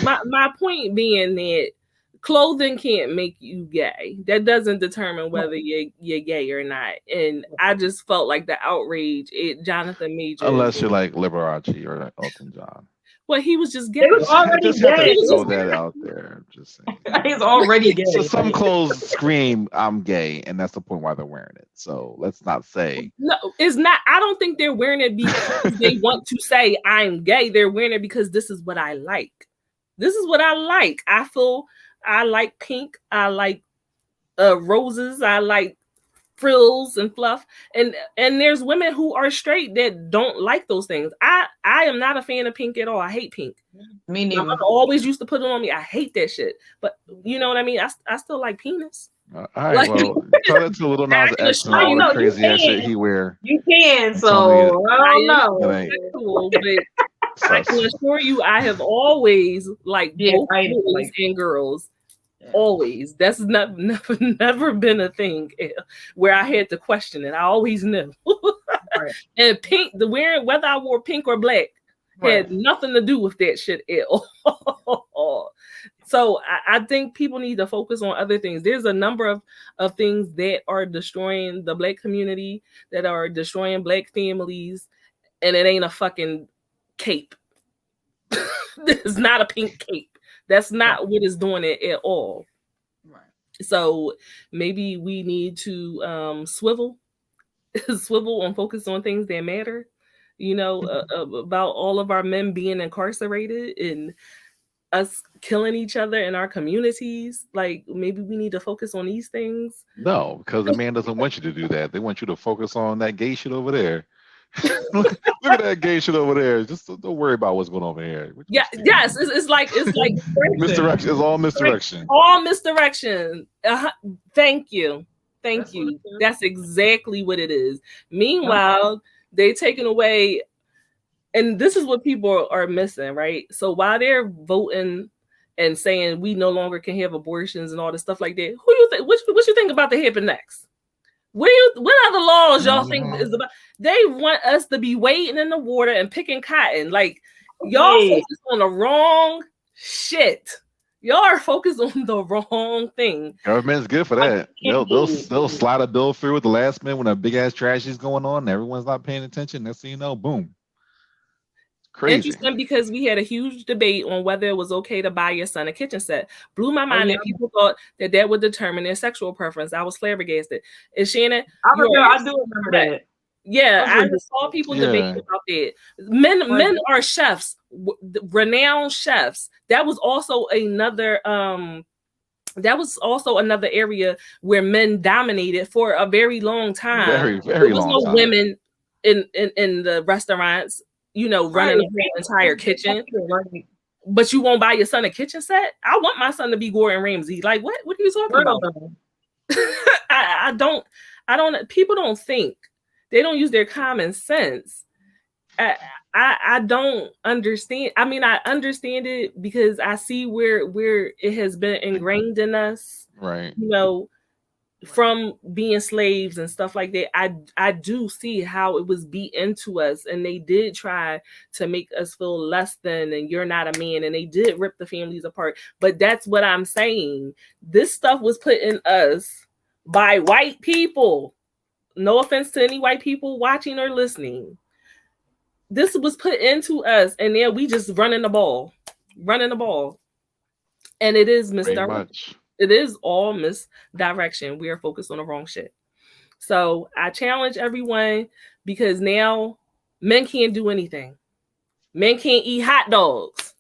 my point being that clothing can't make you gay. That doesn't determine whether you're gay or not. And I just felt like the outrage at Jonathan Majors. Unless you're like Liberace or like Elton John. Well, he was just gay. He was already gay. Throw that out there. Just saying. He's already gay. So some clothes scream I'm gay, and that's the point why they're wearing it. So let's not say no. It's not. I don't think they're wearing it because they want to say I'm gay. They're wearing it because this is what I like. This is what I like. I like pink. I like roses. I like frills and fluff. And there's women who are straight that don't like those things. I am not a fan of pink at all. I hate pink. Me neither. I always used to put it on me. I hate that shit. But you know what I mean? I still like penis. All right, well, tell that to Little Nas X and all the crazy ass shit he wear. You can, so I don't know. Cool, but I can assure you, I have always liked both boys and girls. Always. That's never been a thing where I had to question it. I always knew. Right. And pink, whether I wore pink or black had nothing to do with that shit at all. So I think people need to focus on other things. There's a number of things that are destroying the Black community, that are destroying Black families, and it ain't a fucking cape. It's not a pink cape. That's not what is doing it at all. Right. So maybe we need to swivel and focus on things that matter. You know, about all of our men being incarcerated and us killing each other in our communities. Like maybe we need to focus on these things. No, because the man doesn't want you to do that. They want you to focus on that gay shit over there. Look at that gay shit over there. Just don't worry about what's going on over here. Yeah, yes, it's like misdirection. It's all misdirection. All misdirection. Thank you. Thank you. That's exactly what it is. Meanwhile, they taking away, and this is what people are missing, right? So while they're voting and saying we no longer can have abortions and all this stuff like that, who you think? What you think about the happen next? What other laws y'all think is about? They want us to be wading in the water and picking cotton. Like y'all focus on the wrong shit. Y'all are focused on the wrong thing. Government's good for that. They'll slide a bill through at the last minute when a big ass tragedy is going on. And everyone's not paying attention. Next thing you know, boom. Crazy. Interesting, because we had a huge debate on whether it was okay to buy your son a kitchen set. Blew my mind that people thought that would determine their sexual preference. I was flabbergasted. And Shannon, I do remember that. Yeah, I saw people debating about that. Men are chefs, renowned chefs. That was also another area where men dominated for a very long time. Very, very long time. There was no women in the restaurants, running the entire kitchen. But you won't buy your son a kitchen set? I want my son to be Gordon Ramsay. Like, what are you talking about? I don't. People don't think. They don't use their common sense. I don't understand. I mean, I understand it because I see where it has been ingrained in us. Right. From being slaves and stuff like that. I do see how it was beat into us, and they did try to make us feel less than, and you're not a man, and they did rip the families apart. But that's what I'm saying. This stuff was put in us by white people. No offense to any white people watching or listening. This was put into us, and then we just running the ball. And it is misdirection. It is all misdirection. We are focused on the wrong shit. So I challenge everyone, because now men can't do anything. Men can't eat hot dogs.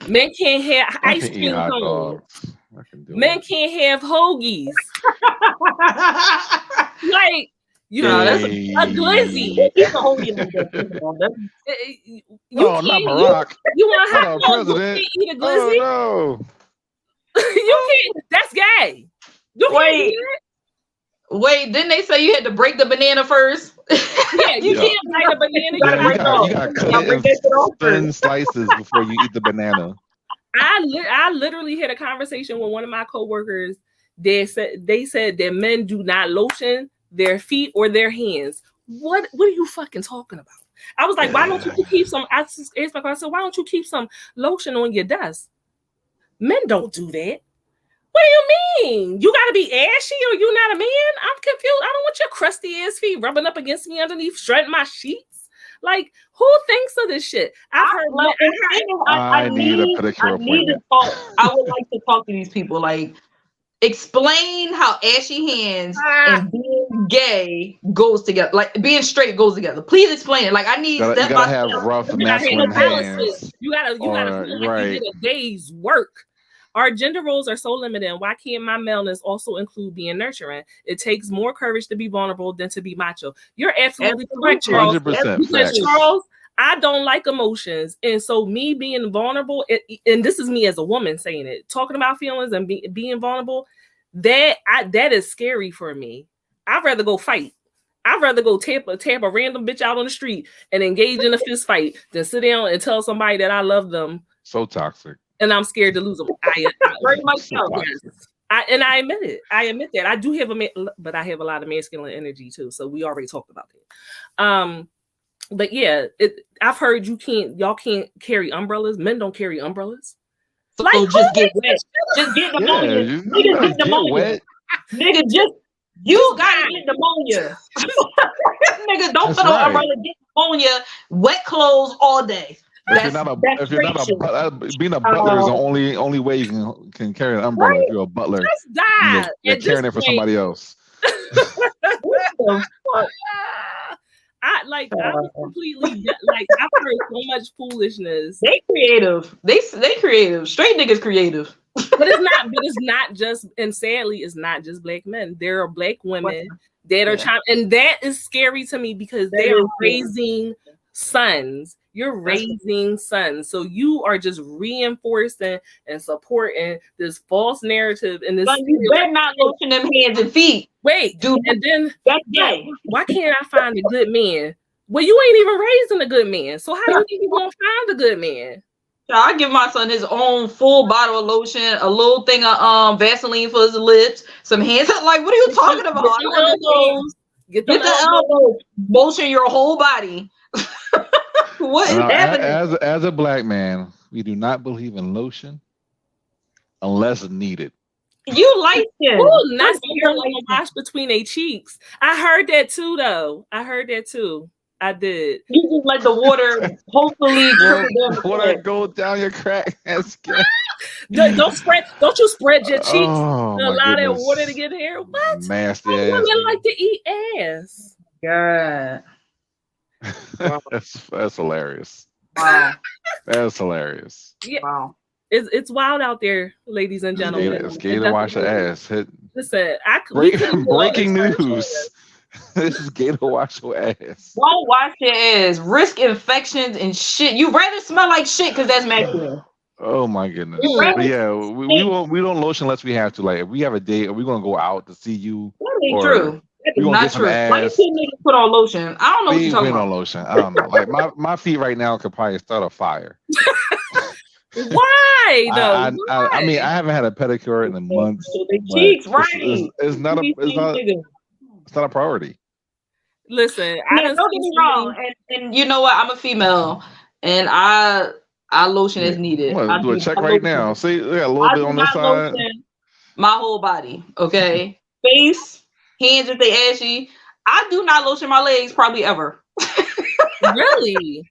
Men can't have ice cream cones. Men can't have hoagies. Like, that's a glizzy. He's a hoagie. Not Barack. You want hot dogs? You can't eat a glizzy. Oh, no. You can't. That's gay. You can't eat it. Wait, didn't they say you had to break the banana first? Yeah, you can't bite a banana. You got to cut it in thin slices before you eat the banana. I literally had a conversation with one of my coworkers. They said that men do not lotion their feet or their hands. What are you fucking talking about? I was like, why don't you keep some? I asked my question, I said, why don't you keep some lotion on your desk? Men don't do that. What do you mean? You gotta be ashy or you not a man? I'm confused. I don't want your crusty ass feet rubbing up against me underneath, shredding my sheets. Like, who thinks of this shit? I would like to talk to these people. Like, explain how ashy hands and being gay goes together. Like, being straight goes together. Please explain it. Like, I need you gotta have rough masculine hands. You gotta feel like you did a day's work. Our gender roles are so limited. Why can't my maleness also include being nurturing? It takes more courage to be vulnerable than to be macho. You're absolutely correct, Charles. 100%. Because Charles, I don't like emotions. And so me being vulnerable, and this is me as a woman saying it, talking about feelings and being vulnerable, that is scary for me. I'd rather go fight. I'd rather go tap a random bitch out on the street and engage in a fist fight than sit down and tell somebody that I love them. So toxic. And I'm scared to lose them. I myself, yes. I admit it. I admit that I do have but I have a lot of masculine energy too. So we already talked about that. But yeah, I've heard y'all can't carry umbrellas. Men don't carry umbrellas. So like, just get wet. Just get pneumonia. Nigga, get pneumonia. Nigga, you gotta get pneumonia. Nigga, don't put on umbrella. Get pneumonia. Wet clothes all day. Being a butler is the only way you can carry an umbrella. Right. If you're a butler, just die. You're carrying it for somebody else. I'm completely like, I've heard so much foolishness. They creative. They creative. Straight niggas creative. But it's not just, and sadly, it's not just black men. There are black women that are trying, and that is scary to me because they are raising sons. You're raising sons. So you are just reinforcing and supporting this false narrative and this. You better not lotion them hands and feet. Wait, dude. And then that's gay. Why can't I find a good man? Well, you ain't even raising a good man. So how do you think you're gonna find a good man? I give my son his own full bottle of lotion, a little thing of Vaseline for his lips, some hands. Like, what are you talking about? Get the elbows. Lotion your whole body. What is happening? As a black man, we do not believe in lotion unless needed. You like it. Not to wash between their cheeks. I heard that too, though. I did. You just let the water hopefully water go down your crack. Don't you spread your cheeks to allow that water to get here? What? Nasty ass. Women like to eat ass. God. Wow. That's hilarious. Wow. That's hilarious. Yeah. Wow. It's wild out there, ladies and gentlemen. It's gay to wash your ass. Listen, breaking news. This is gay to wash your ass. Don't wash your ass. Risk infections and shit. You rather smell like shit because that's masculine. Oh my goodness. But yeah, we don't lotion unless we have to. Like if we have a date or we're gonna go out to see you. That ain't true. That is not true. Why you niggas put on lotion? I don't know what you're talking about. On lotion. I don't know. Like my feet right now could probably start a fire. Why though? I mean, I haven't had a pedicure in a month. So the cheeks, right? It's not a priority. Listen, don't get me wrong. And you know what? I'm a female, and I lotion as needed. I'm gonna do a check right now. See, we got a little bit on this side. My whole body, okay? Face, hands if they ashy. I do not lotion my legs probably ever. Really?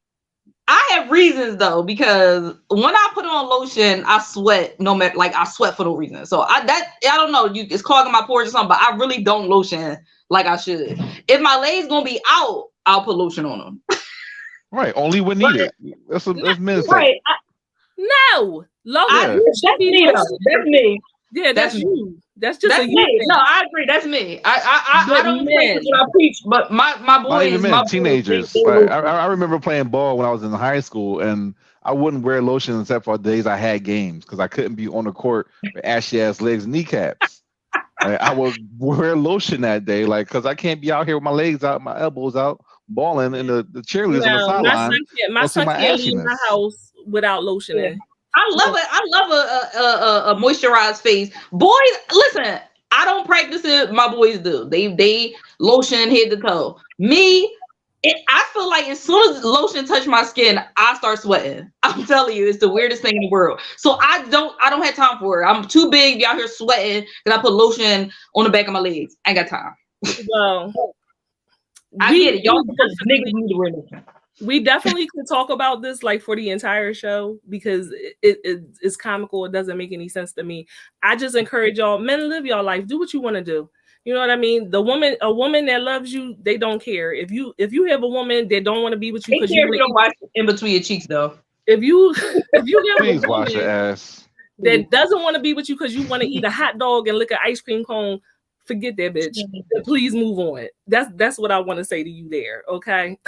I have reasons though, because when I put on lotion, I sweat no matter, like I sweat for no reason. So I don't know, it's clogging my pores or something, but I really don't lotion like I should. If my legs gonna be out, I'll put lotion on them. Right, only when needed. That's men's right. No, lotion. That's me. That's me. Yeah, that's you. That's just me. No, I agree. That's me. I don't think what I preach, but my boys, teenagers. Like, I remember playing ball when I was in high school, and I wouldn't wear lotion except for days I had games because I couldn't be on the court with ashy ass legs and kneecaps. Like, I would wear lotion that day, like because I can't be out here with my legs out, my elbows out, balling, and the cheerleaders on the sideline. My son can't leave my house without lotion in. I love a moisturized face. Boys, listen, I don't practice it. My boys do. They lotion head to toe. Me, I feel like as soon as lotion touch my skin, I start sweating. I'm telling you, it's the weirdest thing in the world. So I don't have time for it. I'm too big, be out here sweating, because I put lotion on the back of my legs. I ain't got time. Well, I get it. Y'all niggas need to wear lotion. We definitely could talk about this like for the entire show because it's comical. It doesn't make any sense to me. I just encourage y'all, men, live your life. Do what you want to do. You know what I mean? A woman that loves you, they don't care. If you have a woman that don't want to be with you because you don't wash in between your cheeks though. If you get please wash your ass. That doesn't want to be with you because you want to eat a hot dog and lick an ice cream cone, forget that bitch. Please move on. That's what I want to say to you there. Okay.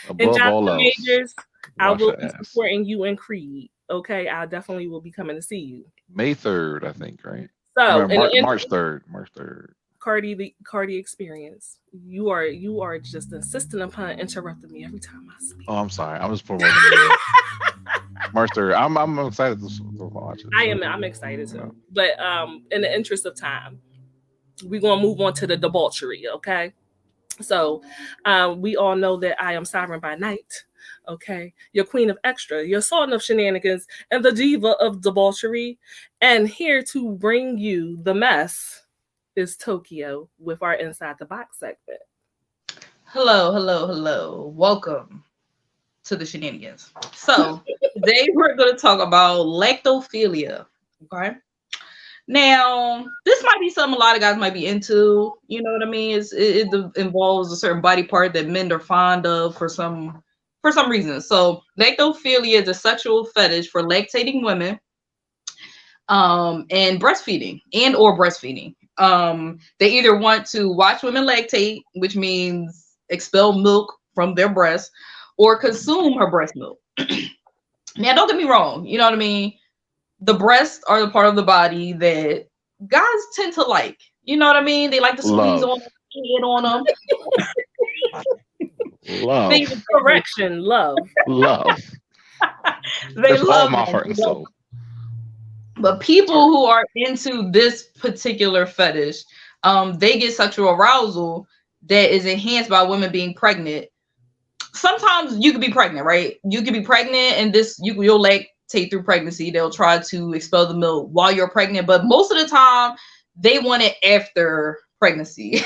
And Jonathan Majors, I will be supporting you in Creed. Okay, I definitely will be coming to see you. May 3rd, I think, right? So March 3rd. March 3rd. Carty Experience. You are just insisting upon interrupting me every time I speak. Oh, I'm sorry. I'm just promoting March 3rd. I'm excited to watch it. I'm excited too. But in the interest of time, we're gonna move on to the debauchery, okay? So we all know that I am Siren by night, okay? Your queen of extra, your sultan of shenanigans, and the diva of debauchery. And here to bring you the mess is Tokyo with our Inside the Box segment. Hello. Welcome to the shenanigans. So today we're going to talk about lactophilia, okay? Now, this might be something a lot of guys might be into. You know what I mean? It involves a certain body part that men are fond of for some reason. So, lactophilia is a sexual fetish for lactating women, and breastfeeding or breastfeeding. They either want to watch women lactate, which means expel milk from their breasts, or consume her breast milk. Now, don't get me wrong. You know what I mean? The breasts are the part of the body that guys tend to like. You know what I mean? They like to squeeze on them, hit on them. Love. Correction, love. Love. They That's love all my them. heart and soul. But people who are into this particular fetish, they get sexual arousal that is enhanced by women being pregnant. Sometimes you could be pregnant, right? You could be pregnant, and you'll lactate through pregnancy. They'll try to expel the milk while you're pregnant, but most of the time they want it after pregnancy.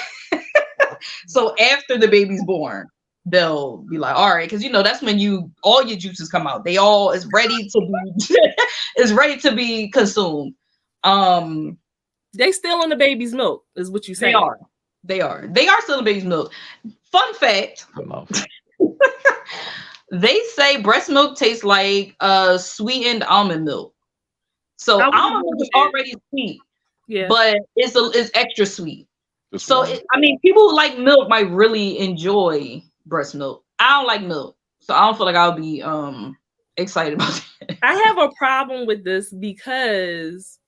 So after the baby's born, they'll be like, all right, because that's when all your juices come out. They all is ready to be consumed. They still in the baby's milk, is what you say. They are still in the baby's milk. Fun fact. They say breast milk tastes like sweetened almond milk. So almond milk is already sweet, but it's extra sweet. So people who like milk might really enjoy breast milk. I don't like milk, so I don't feel like I'll be excited about it. I have a problem with this because,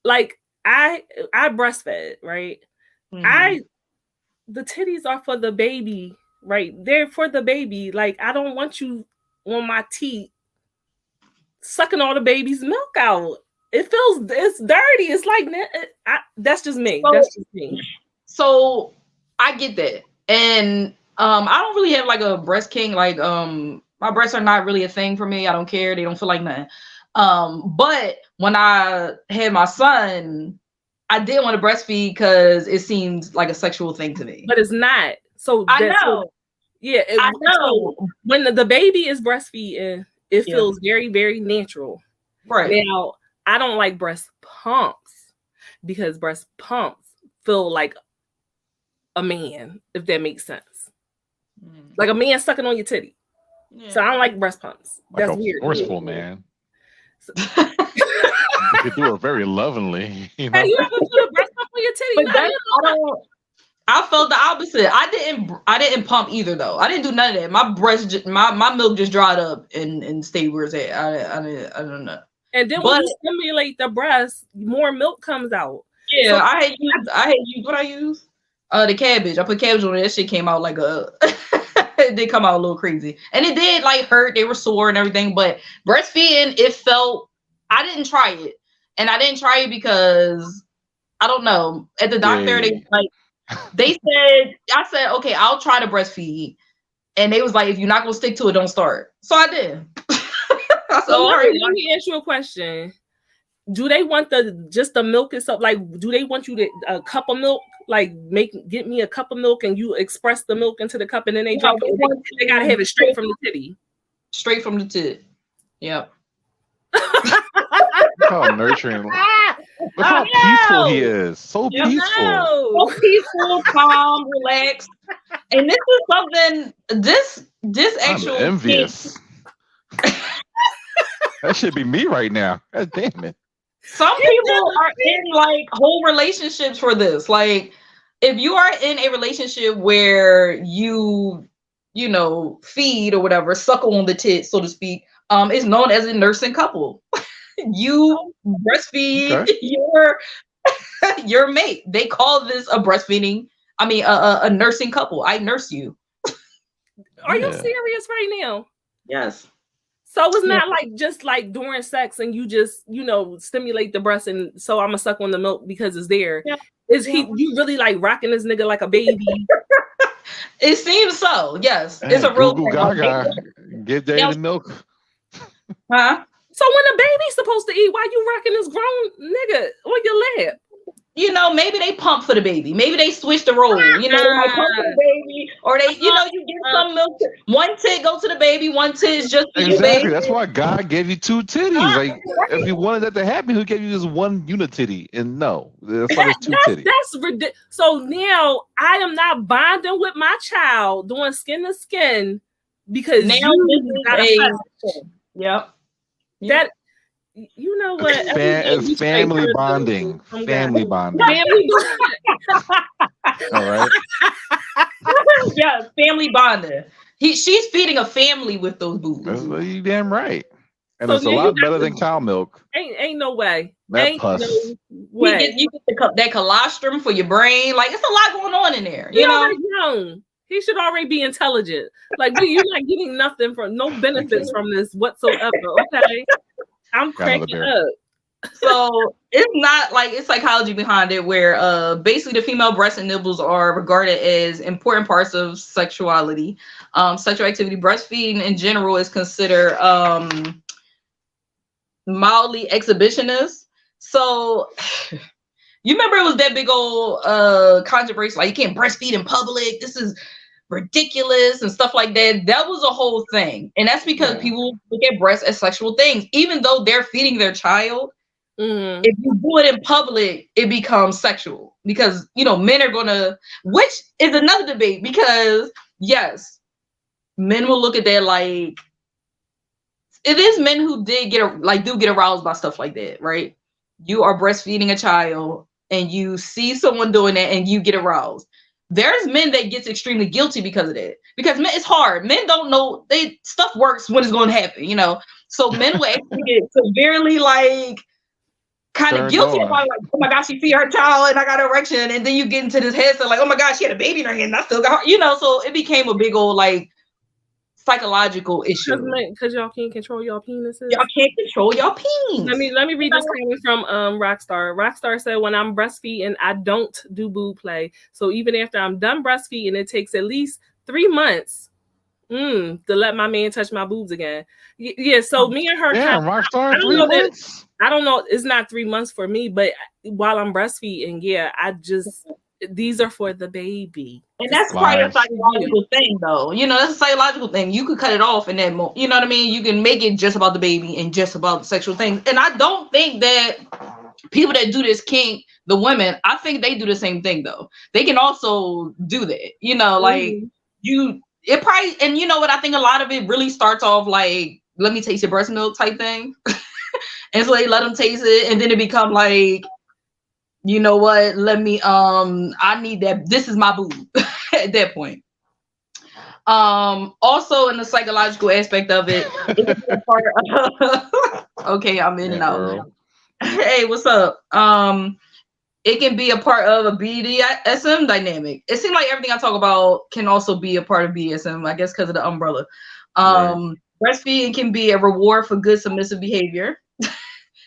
like, I breastfed, right? Mm-hmm. The titties are for the baby, right? They're for the baby. Like, I don't want you on my teeth sucking all the baby's milk out. It's dirty. It's like that's just me. That's just me. So I get that, and I don't really have like a breast kink. Like my breasts are not really a thing for me. I don't care. They don't feel like nothing. But when I had my son, I did want to breastfeed because it seems like a sexual thing to me. But it's not. So I know. I know. So when the baby is breastfeeding, it feels very, very natural. Right. Now, I don't like breast pumps because breast pumps feel like a man, if that makes sense. Like a man sucking on your titty. Yeah. So I don't like breast pumps. Like that's a weird. Forceful man. You could do it very lovingly. Hey, you ever put a breast pump on your titty? I felt the opposite. I didn't pump either though. I didn't do none of that. My breast, my milk just dried up and stayed where it's at. I don't know. And then when you stimulate the breast, more milk comes out. Yeah, so I had used what I used? The cabbage. I put cabbage on it. That shit came out like it did come out a little crazy. And it did like hurt. They were sore and everything. But breastfeeding, I didn't try it. And I didn't try it because I don't know. At the doctor, I said, okay, I'll try to breastfeed. And they was like, if you're not gonna stick to it, don't start. So I did. So let me ask you a question. Do they want just the milk itself? Like, do they want you to a cup of milk? Like, get me a cup of milk and you express the milk into the cup and then they drink it? They gotta have it straight from the titty. Straight from the tit. Yep. Look how nurturing. Look how peaceful he is. So peaceful. So peaceful, calm, relaxed. And this is something. This actual. I'm envious. That should be me right now. God damn it. Some people are in like whole relationships for this. Like, if you are in a relationship where you feed or whatever, suckle on the tit, so to speak, is known as a nursing couple. You breastfeed your mate. They call this a breastfeeding. I mean, a nursing couple. I nurse you. Are you serious right now? Yes. So it's not like just like during sex and you just, stimulate the breast and so I'm gonna suck on the milk because it's there. Yeah. You really like rocking this nigga like a baby? It seems so, yes. Hey, it's a real Gaga. Give Daddy the milk. Huh? So when the baby's supposed to eat, why you rocking this grown nigga on your lap? Maybe they pump for the baby. Maybe they switch the role. They might pump for the baby, or they, you get some milk. One tit go to the baby, one tit is just for your baby. That's why God gave you two titties. Like, if you wanted that to happen, He gave you just one unititty. And no, that's why there's two titties. That's ridiculous. So now I am not bonding with my child doing skin to skin because now you got a Yep. That. You know what? It's family bonding. Family bonding. Family bonding. All right. Yeah, family bonding. She's feeding a family with those boobs. You damn right. And So it's a lot better than cow milk. Ain't no way. That pus. No way. You get that colostrum for your brain. Like, it's a lot going on in there. You know? Young. He should already be intelligent. Like, you're not getting nothing from, no benefits from this whatsoever. Okay, I'm cracking up. So it's not like, it's psychology behind it, where basically the female breasts and nipples are regarded as important parts of sexuality, sexual activity. Breastfeeding in general is considered mildly exhibitionist. So you remember it was that big old controversy, like, you can't breastfeed in public, this is ridiculous and stuff like that. That was a whole thing. And that's because people look at breasts as sexual things, even though they're feeding their child. If you do it in public, it becomes sexual, because, you know, men are gonna, which is another debate, because yes, men will look at that like, it is men who do get aroused by stuff like that, right? You are breastfeeding a child and you see someone doing that and you get aroused. There's men that gets extremely guilty because of that. Because men, it's hard. Men don't know, stuff works when it's going to happen, you know? So men will actually get severely like kind of guilty about, like, oh my gosh, she feed her child and I got an erection. And then you get into this headset like, oh my gosh, she had a baby in her hand and I still got her, you know? So it became a big old like psychological issue. Because y'all can't control your penises. Y'all can't control your penis. Let me read this comment from Rockstar. Rockstar said, when I'm breastfeeding, I don't do boob play. So even after I'm done breastfeeding, it takes at least 3 months to let my man touch my boobs again. Yeah, so me and her, Rockstar, I don't know, it's not 3 months for me, but while I'm breastfeeding, these are for the baby. And that's probably a psychological thing, though. You know, that's a psychological thing. You could cut it off in that moment. You know what I mean? You can make it just about the baby and just about the sexual things. And I don't think that people that do this kink, the women, I think they do the same thing, though. They can also do that. You know, like, it probably, and you know what? I think a lot of it really starts off like, let me taste your breast milk type thing. And so they let them taste it. And then it become like, you know what? Let me, I need that. This is my boob at that point. Also in the psychological aspect of it, it's a part of, okay, I'm in and out. Hey, what's up? It can be a part of a BDSM dynamic. It seems like everything I talk about can also be a part of BDSM, I guess, because of the umbrella. Breastfeeding can be a reward for good submissive behavior.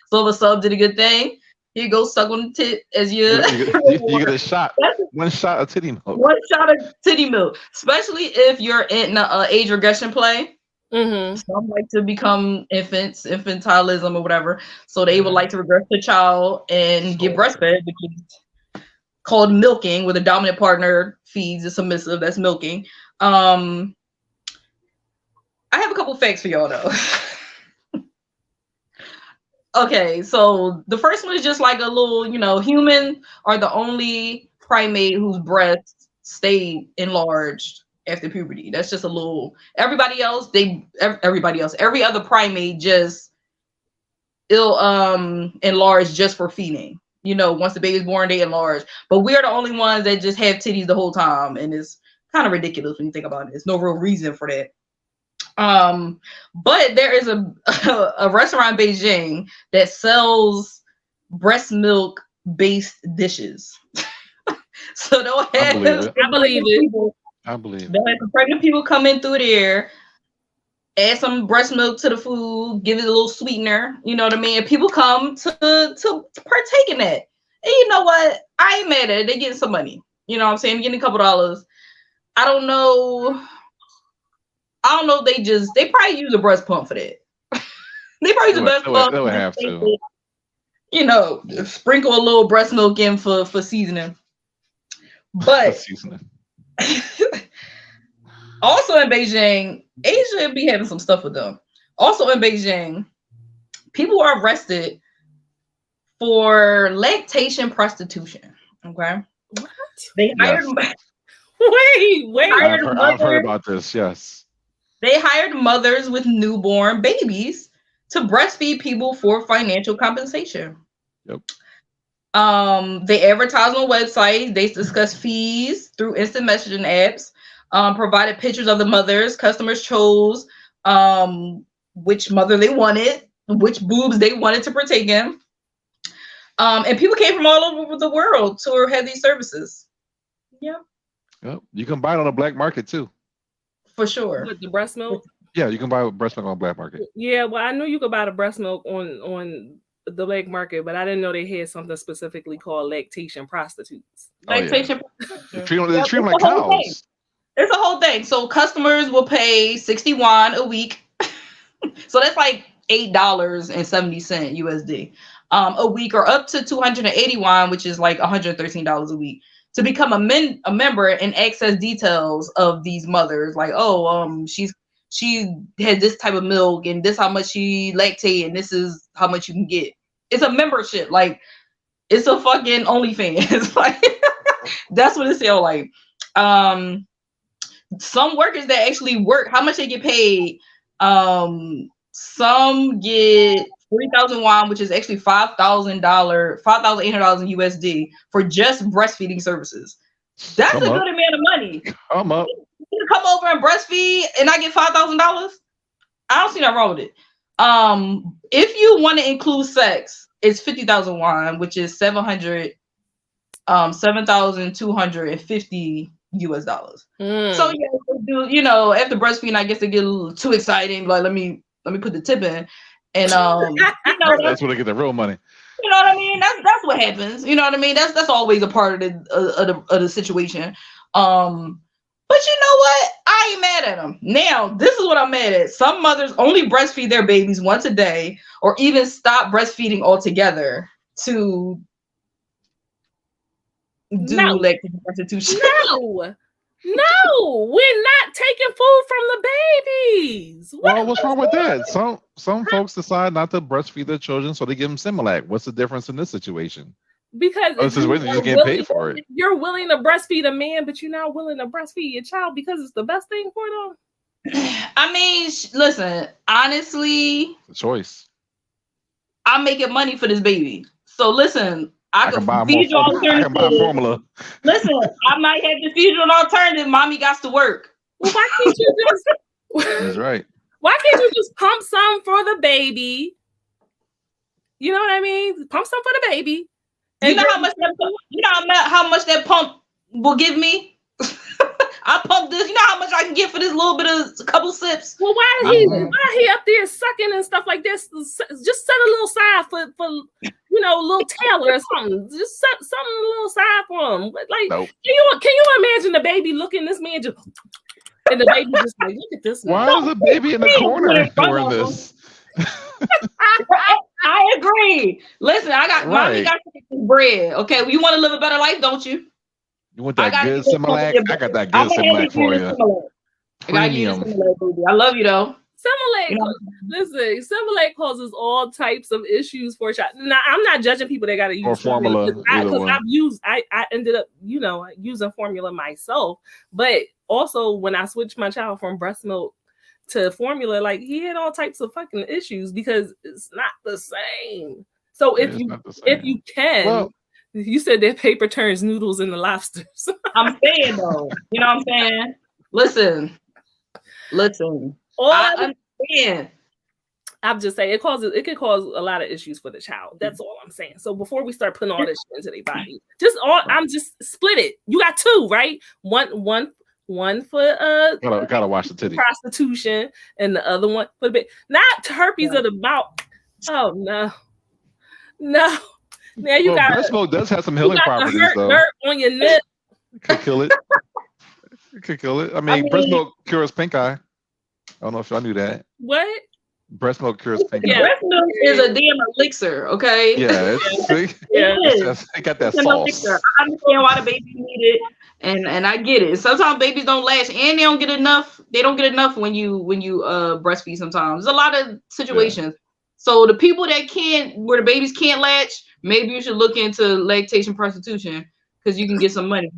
So if a sub did a good thing, you go suck on the tit as you get a shot. One shot of titty milk. One shot of titty milk, especially if you're in age regression play. Some like to become infantilism or whatever. So they would like to regress the child and get breastfed, which is called milking, where the dominant partner feeds the submissive. That's milking. I have a couple facts for y'all though. Okay, so the first one is just like a little, you know, humans are the only primate whose breasts stay enlarged after puberty. That's just a little, everybody else, every other primate just enlarge just for feeding. You know, once the baby's born, they enlarge. But we're the only ones that just have titties the whole time. And it's kind of ridiculous when you think about it. There's no real reason for that. But there is a restaurant in Beijing that sells breast milk based dishes. So they'll have I believe it. They'll have pregnant people come in through there, add some breast milk to the food, give it a little sweetener, you know what I mean? And people come to partake in that. And you know what? I ain't mad at it. They're getting some money. You know what I'm saying? Getting a couple dollars. I don't know if they probably use a breast pump for that. They probably use a breast pump. They would have to. You know, sprinkle a little breast milk in for seasoning. But also in Beijing, Asia be having some stuff with them. Also in Beijing, people are arrested for lactation prostitution. Okay. What? They hired Wait. I've heard about this, yes. They hired mothers with newborn babies to breastfeed people for financial compensation. Yep. They advertise on websites. They discuss fees through instant messaging apps. provided pictures of the mothers. Customers chose which mother they wanted, which boobs they wanted to partake in. And people came from all over the world to have these services. Yeah. Yep. You can buy it on the black market too. For sure. With the breast milk? Yeah, you can buy breast milk on the black market. Yeah, well, I knew you could buy the breast milk on the black market, but I didn't know they had something specifically called lactation prostitutes. Lactation. They treat them like cows. It's a whole thing. So customers will pay 60 won a week. So that's like $8.70 USD a week, or up to 280 won, which is like $113 a week, to become a member and access details of these mothers. Like, she had this type of milk, and this how much she lactate, and this is how much you can get. It's a membership. Like, it's a fucking OnlyFans. Like, that's what it sounds like. Some workers that actually work, how much they get paid? Some get 3,000 won, which is actually $5,800 USD for just breastfeeding services. That's a good amount of money. Come up. You come over and breastfeed and I get $5,000. I don't see nothing wrong with it. If you want to include sex, it's 50,000 won, which is 7,250 US dollars. So yeah, after breastfeeding, I guess they get a little too exciting. Like, let me put the tip in, and that's where they get the real money. You know what I mean? That's what happens. You know what I mean? That's always a part of the situation. But you know what? I ain't mad at them. Now, this is what I'm mad at. Some mothers only breastfeed their babies once a day, or even stop breastfeeding altogether to do lactation prostitution. No, we're not taking food from the babies. What's wrong with that? Some folks decide not to breastfeed their children, so they give them Similac. What's the difference in this situation? Because this is where they're just getting paid for it. You're willing to breastfeed a man, but you're not willing to breastfeed your child because it's the best thing for them. I mean, listen, honestly, the choice. I'm making money for this baby. So listen, I can buy feed you alternative. I can buy formula. Listen, I might have to feed you an alternative. Mommy got to work. Well, why can't you just? That's right. Why can't you just pump some for the baby? You know what I mean? Pump some for the baby. You know how much that pump will give me? I pump this. You know how much I can get for this little bit of a couple sips? Well, why he up there sucking and stuff like this? Just set a little side for a little tail or something. Just set something a little side for him. Like, nope. Can you imagine the baby looking this man just, and the baby just like, look at this. Why is the baby in the corner doing this? I agree. Listen, mommy got to get this bread. Okay, well, you want to live a better life, don't you? You want that good Similac? I got that good Similac for you. Premium. I love you though. Similac causes all types of issues for a child. Now, I'm not judging people that got to use formula because I ended up using formula myself, but also when I switched my child from breast milk to formula, like, he had all types of fucking issues because it's not the same. So if you can. Well, you said that paper turns noodles into lobsters. I'm saying though, you know what I'm saying? Listen. I understand. I'm just saying it can cause a lot of issues for the child. That's all I'm saying. So before we start putting all this shit into their body, I'm just split it. You got two, right? One for gotta watch the titty prostitution, and the other one for the not herpes of the mouth. Oh no. Now you got breast milk does have some healing properties though. Dirt on your lip. Could kill it. I mean, breast milk cures pink eye. I don't know if y'all knew that. What? Breast milk cures pink eye. Breast milk is a damn elixir, okay? Yeah, it got that sauce. I understand why the baby need it, and I get it. Sometimes babies don't latch, and they don't get enough. They don't get enough when you breastfeed. Sometimes there's a lot of situations. Yeah. So the people that where the babies can't latch, maybe you should look into lactation prostitution because you can get some money.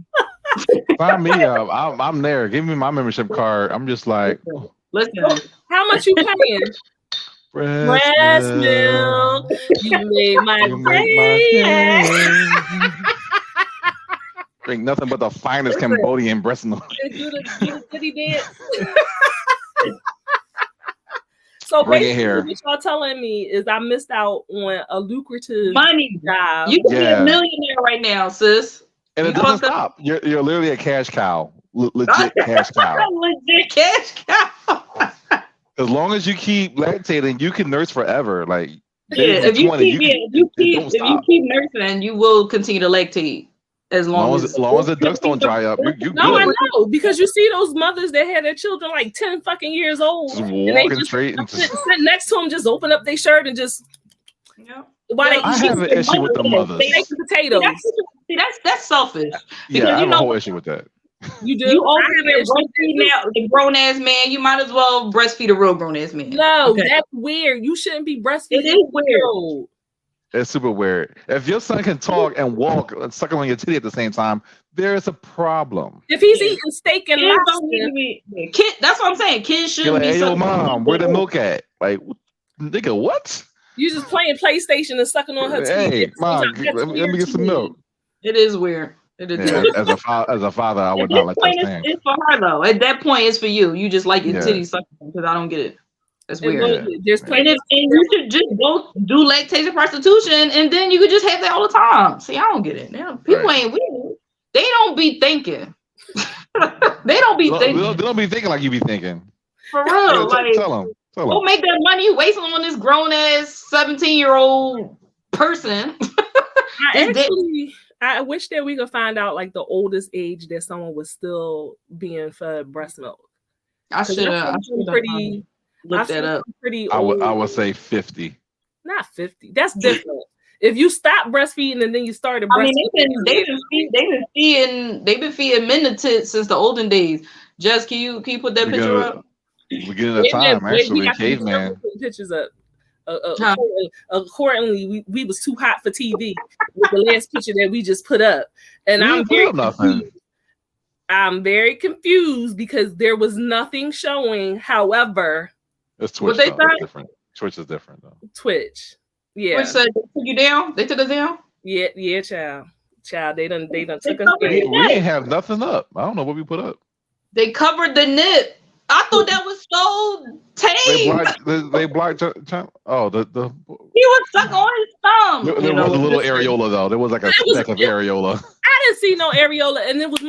Find me up. I'm there. Give me my membership card. I'm just like, listen. How much you paying? Breast milk. You made my day. Drink nothing but the finest Cambodian breast milk. Do the titty dance. So Bring it basically, here. what y'all telling me is I missed out on a lucrative money job. You can be a millionaire right now, sis. And it doesn't stop. You're literally a cash cow. Legit cash cow. Legit cash cow. As long as you keep lactating, you can nurse forever. Like if you keep nursing, you will continue to lactate as long as the ducts don't dry up. You no, good. I know, because you see those mothers that had their children like 10 fucking years old, just walking straight and sit next to them, just open up their shirt and just. Yeah. I have an issue with the mothers. They make potatoes. That's selfish. Yeah, I have a whole issue with that. You do. You breastfeed a grown ass man. You might as well breastfeed a real grown ass man. No, that's weird. You shouldn't be breastfeeding. It is weird. It's super weird. If your son can talk and walk and suck on your titty at the same time, there's a problem. If he's eating steak and lobster, that's what I'm saying. Kids shouldn't be. Hey, yo, mom, where the milk at? Like, nigga, what? You just playing PlayStation and sucking on her titty. Hey, mom, let me get some milk. It is weird. It is. Yeah, as a father, I would not let that stand. It's for her though. At that point, it's for you. You just like your titties sucking because I don't get it. That's weird. There's plenty and you should just go do lactation prostitution, and then you could just have that all the time. See, I don't get it. People ain't weird. They don't be thinking. They don't be thinking. They don't be thinking like you be thinking. For real, like tell them. Go make that money you wasting on this grown ass 17-year-old person. I wish that we could find out like the oldest age that someone was still being fed breast milk. I should have looked that up. Pretty old. I would say 50. Not 50. That's different. If you stop breastfeeding and then you started breastfeeding, they've been feeding men the tits since the olden days. Jess, can you put that picture up? We're getting a time, actually. Caveman. Pictures up. Accordingly, we was too hot for TV with the last picture that we just put up, and I'm very confused because there was nothing showing. However, it's Twitch. It's different. Twitch is different though. Twitch, yeah. Twitch said they took you down. They took us down. Yeah, child. They done took us down. We didn't have nothing up. I don't know what we put up. They covered the nip. I thought that was so tame. They blocked. Oh, the. He was stuck on his thumb. There was a little areola though. There was like a speck of areola. I didn't see no areola, and it was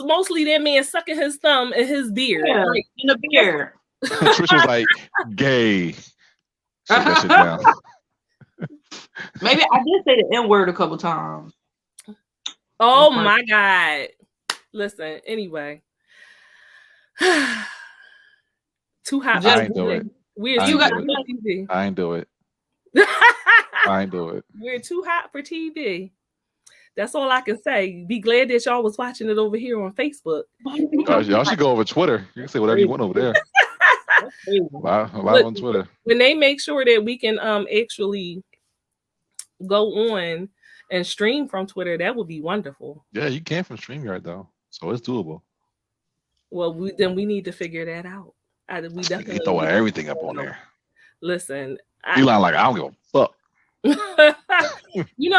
mostly that man sucking his thumb and his beard, like in the beard. Trish was like gay. Shut that shit down. Maybe I did say the N-word a couple times. Oh my God! Listen, anyway. Too hot. I ain't do it. I ain't do it. We're too hot for TV. That's all I can say. Be glad that y'all was watching it over here on Facebook. Y'all should go over Twitter. You can say whatever you want over there. Live on Twitter. When they make sure that we can actually go on and stream from Twitter, that would be wonderful. Yeah, you can from StreamYard though, so it's doable. Well, then we need to figure that out. We definitely throwing everything up on there. Listen, Elon, like I don't give a fuck. But you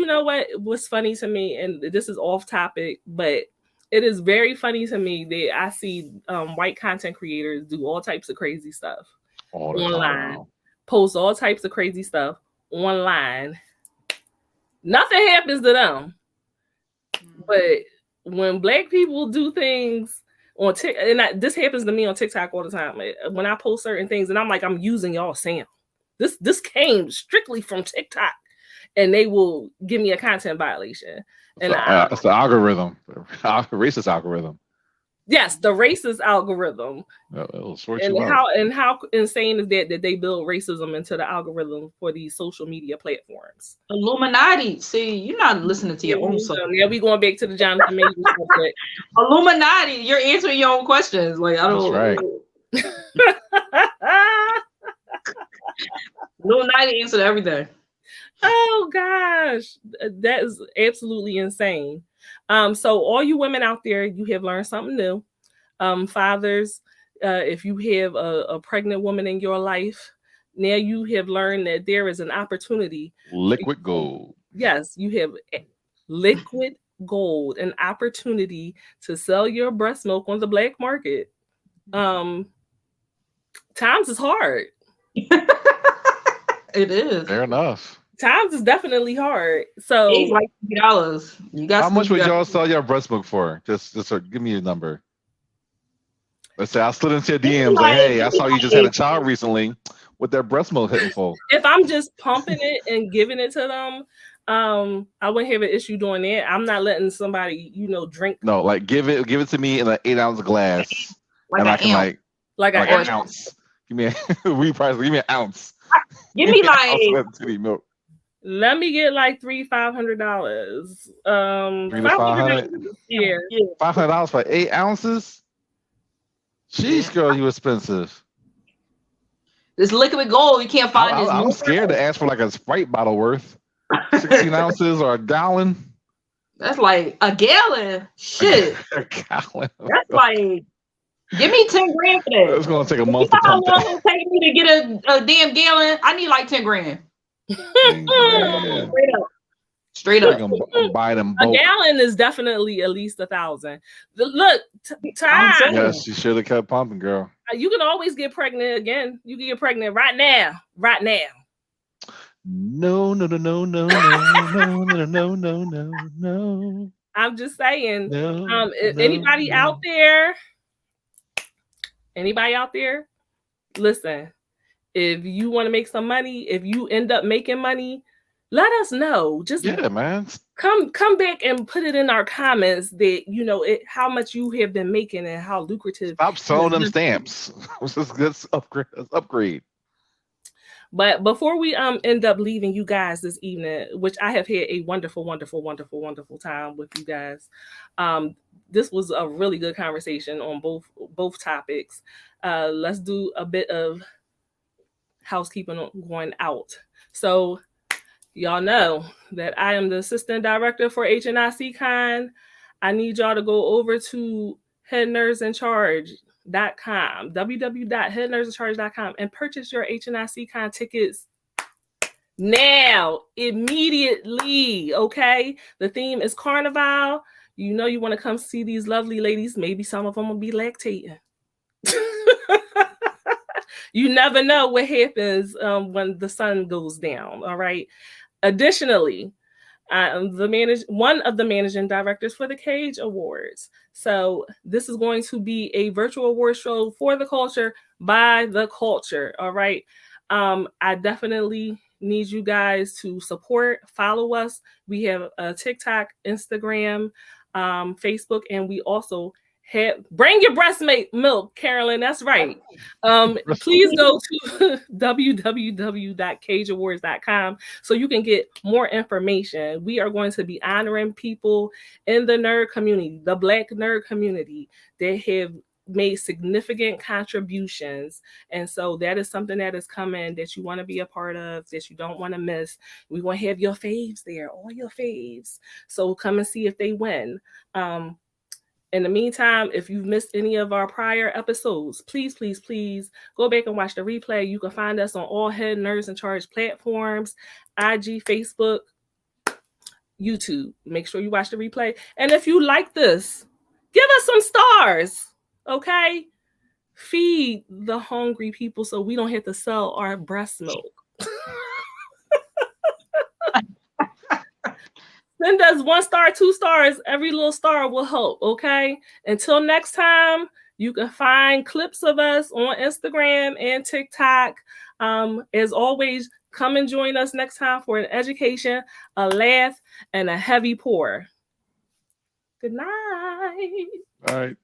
know what was funny to me, and this is off topic, but it is very funny to me that I see white content creators do all types of crazy stuff online, post all types of crazy stuff online. Nothing happens to them, but when Black people do things on TikTok, and this happens to me on TikTok all the time. When I post certain things, and I'm like, I'm using y'all sound. This came strictly from TikTok, and they will give me a content violation. And it's the algorithm, racist algorithm. Yes, the racist algorithm. It'll sort and you out. how insane is that they build racism into the algorithm for these social media platforms? Illuminati. See, you're not listening to your own self. Yeah, we going back to the Jonathan Majors subject. Illuminati. You're answering your own questions. Like I don't. That's right. Illuminati answered everything. Oh gosh, that is absolutely insane. So all you women out there, you have learned something new. Fathers, if you have a pregnant woman in your life, now you have learned that there is an opportunity. Liquid gold. Yes, you have liquid gold, an opportunity to sell your breast milk on the black market. Times is hard. It is. Fair enough. Times is definitely hard. So It's like $3. You got how much would y'all sell your breast milk for? Just give me a number. Let's say I slid into your DMs like, hey, I saw you just had a child recently. What their breast milk hitting for? If I'm just pumping it and giving it to them, I wouldn't have an issue doing that. I'm not letting somebody, drink. No, like give it to me in an 8-ounce glass, and I can like an ounce. Give me an ounce. Give me like titty milk. Let me get like $500. $500. Yeah. $500 for 8 ounces. Jeez, girl, you expensive. This liquid gold, you can't find this. I'm scared to ask for like a Sprite bottle worth 16 ounces or a gallon. That's like a gallon. Shit. A gallon. That's like, give me 10 grand for that. It's gonna take a month. You know how long it take me to get a damn gallon? I need like 10 grand. Straight up. Buy them both. A gallon is definitely at least 1,000. Look, time. Yes, you should have kept pumping, girl. You can always get pregnant again. You can get pregnant right now. Right now. No. I'm just saying. If anybody out there, listen. If you want to make some money, if you end up making money, let us know. Just man. Come back and put it in our comments that how much you have been making and how lucrative. Stop selling them stamps. Let's upgrade. But before we end up leaving you guys this evening, which I have had a wonderful, wonderful, wonderful, wonderful time with you guys. This was a really good conversation on both topics. Let's do a bit of housekeeping going out. So y'all know that I am the assistant director for HNIC-Con. I need y'all to go over to headnerdsincharge.com, www.headnerdsincharge.com, and purchase your HNIC-Con tickets now, immediately, okay? The theme is Carnival. You want to come see these lovely ladies. Maybe some of them will be lactating. You never know what happens when the sun goes down, all right? Additionally, I'm one of the managing directors for the Cage Awards. So this is going to be a virtual award show for the culture, by the culture, all right? I definitely need you guys to follow us. We have a TikTok, Instagram, Facebook, and we also bring your breast milk, Carolyn. That's right. Please go to www.cageawards.com so you can get more information. We are going to be honoring people in the nerd community, the Black nerd community, that have made significant contributions. And so that is something that is coming that you want to be a part of, that you don't want to miss. We want to have your faves there, all your faves. So come and see if they win. In the meantime, if you've missed any of our prior episodes, please, please, please go back and watch the replay. You can find us on all Head Nerds in Charge platforms, IG, Facebook, YouTube. Make sure you watch the replay. And if you like this, give us some stars, okay? Feed the hungry people so we don't have to sell our breast milk. Send us 1 star, 2 stars. Every little star will help, okay? Until next time, you can find clips of us on Instagram and TikTok. As always, come and join us next time for an education, a laugh, and a heavy pour. Good night. All right.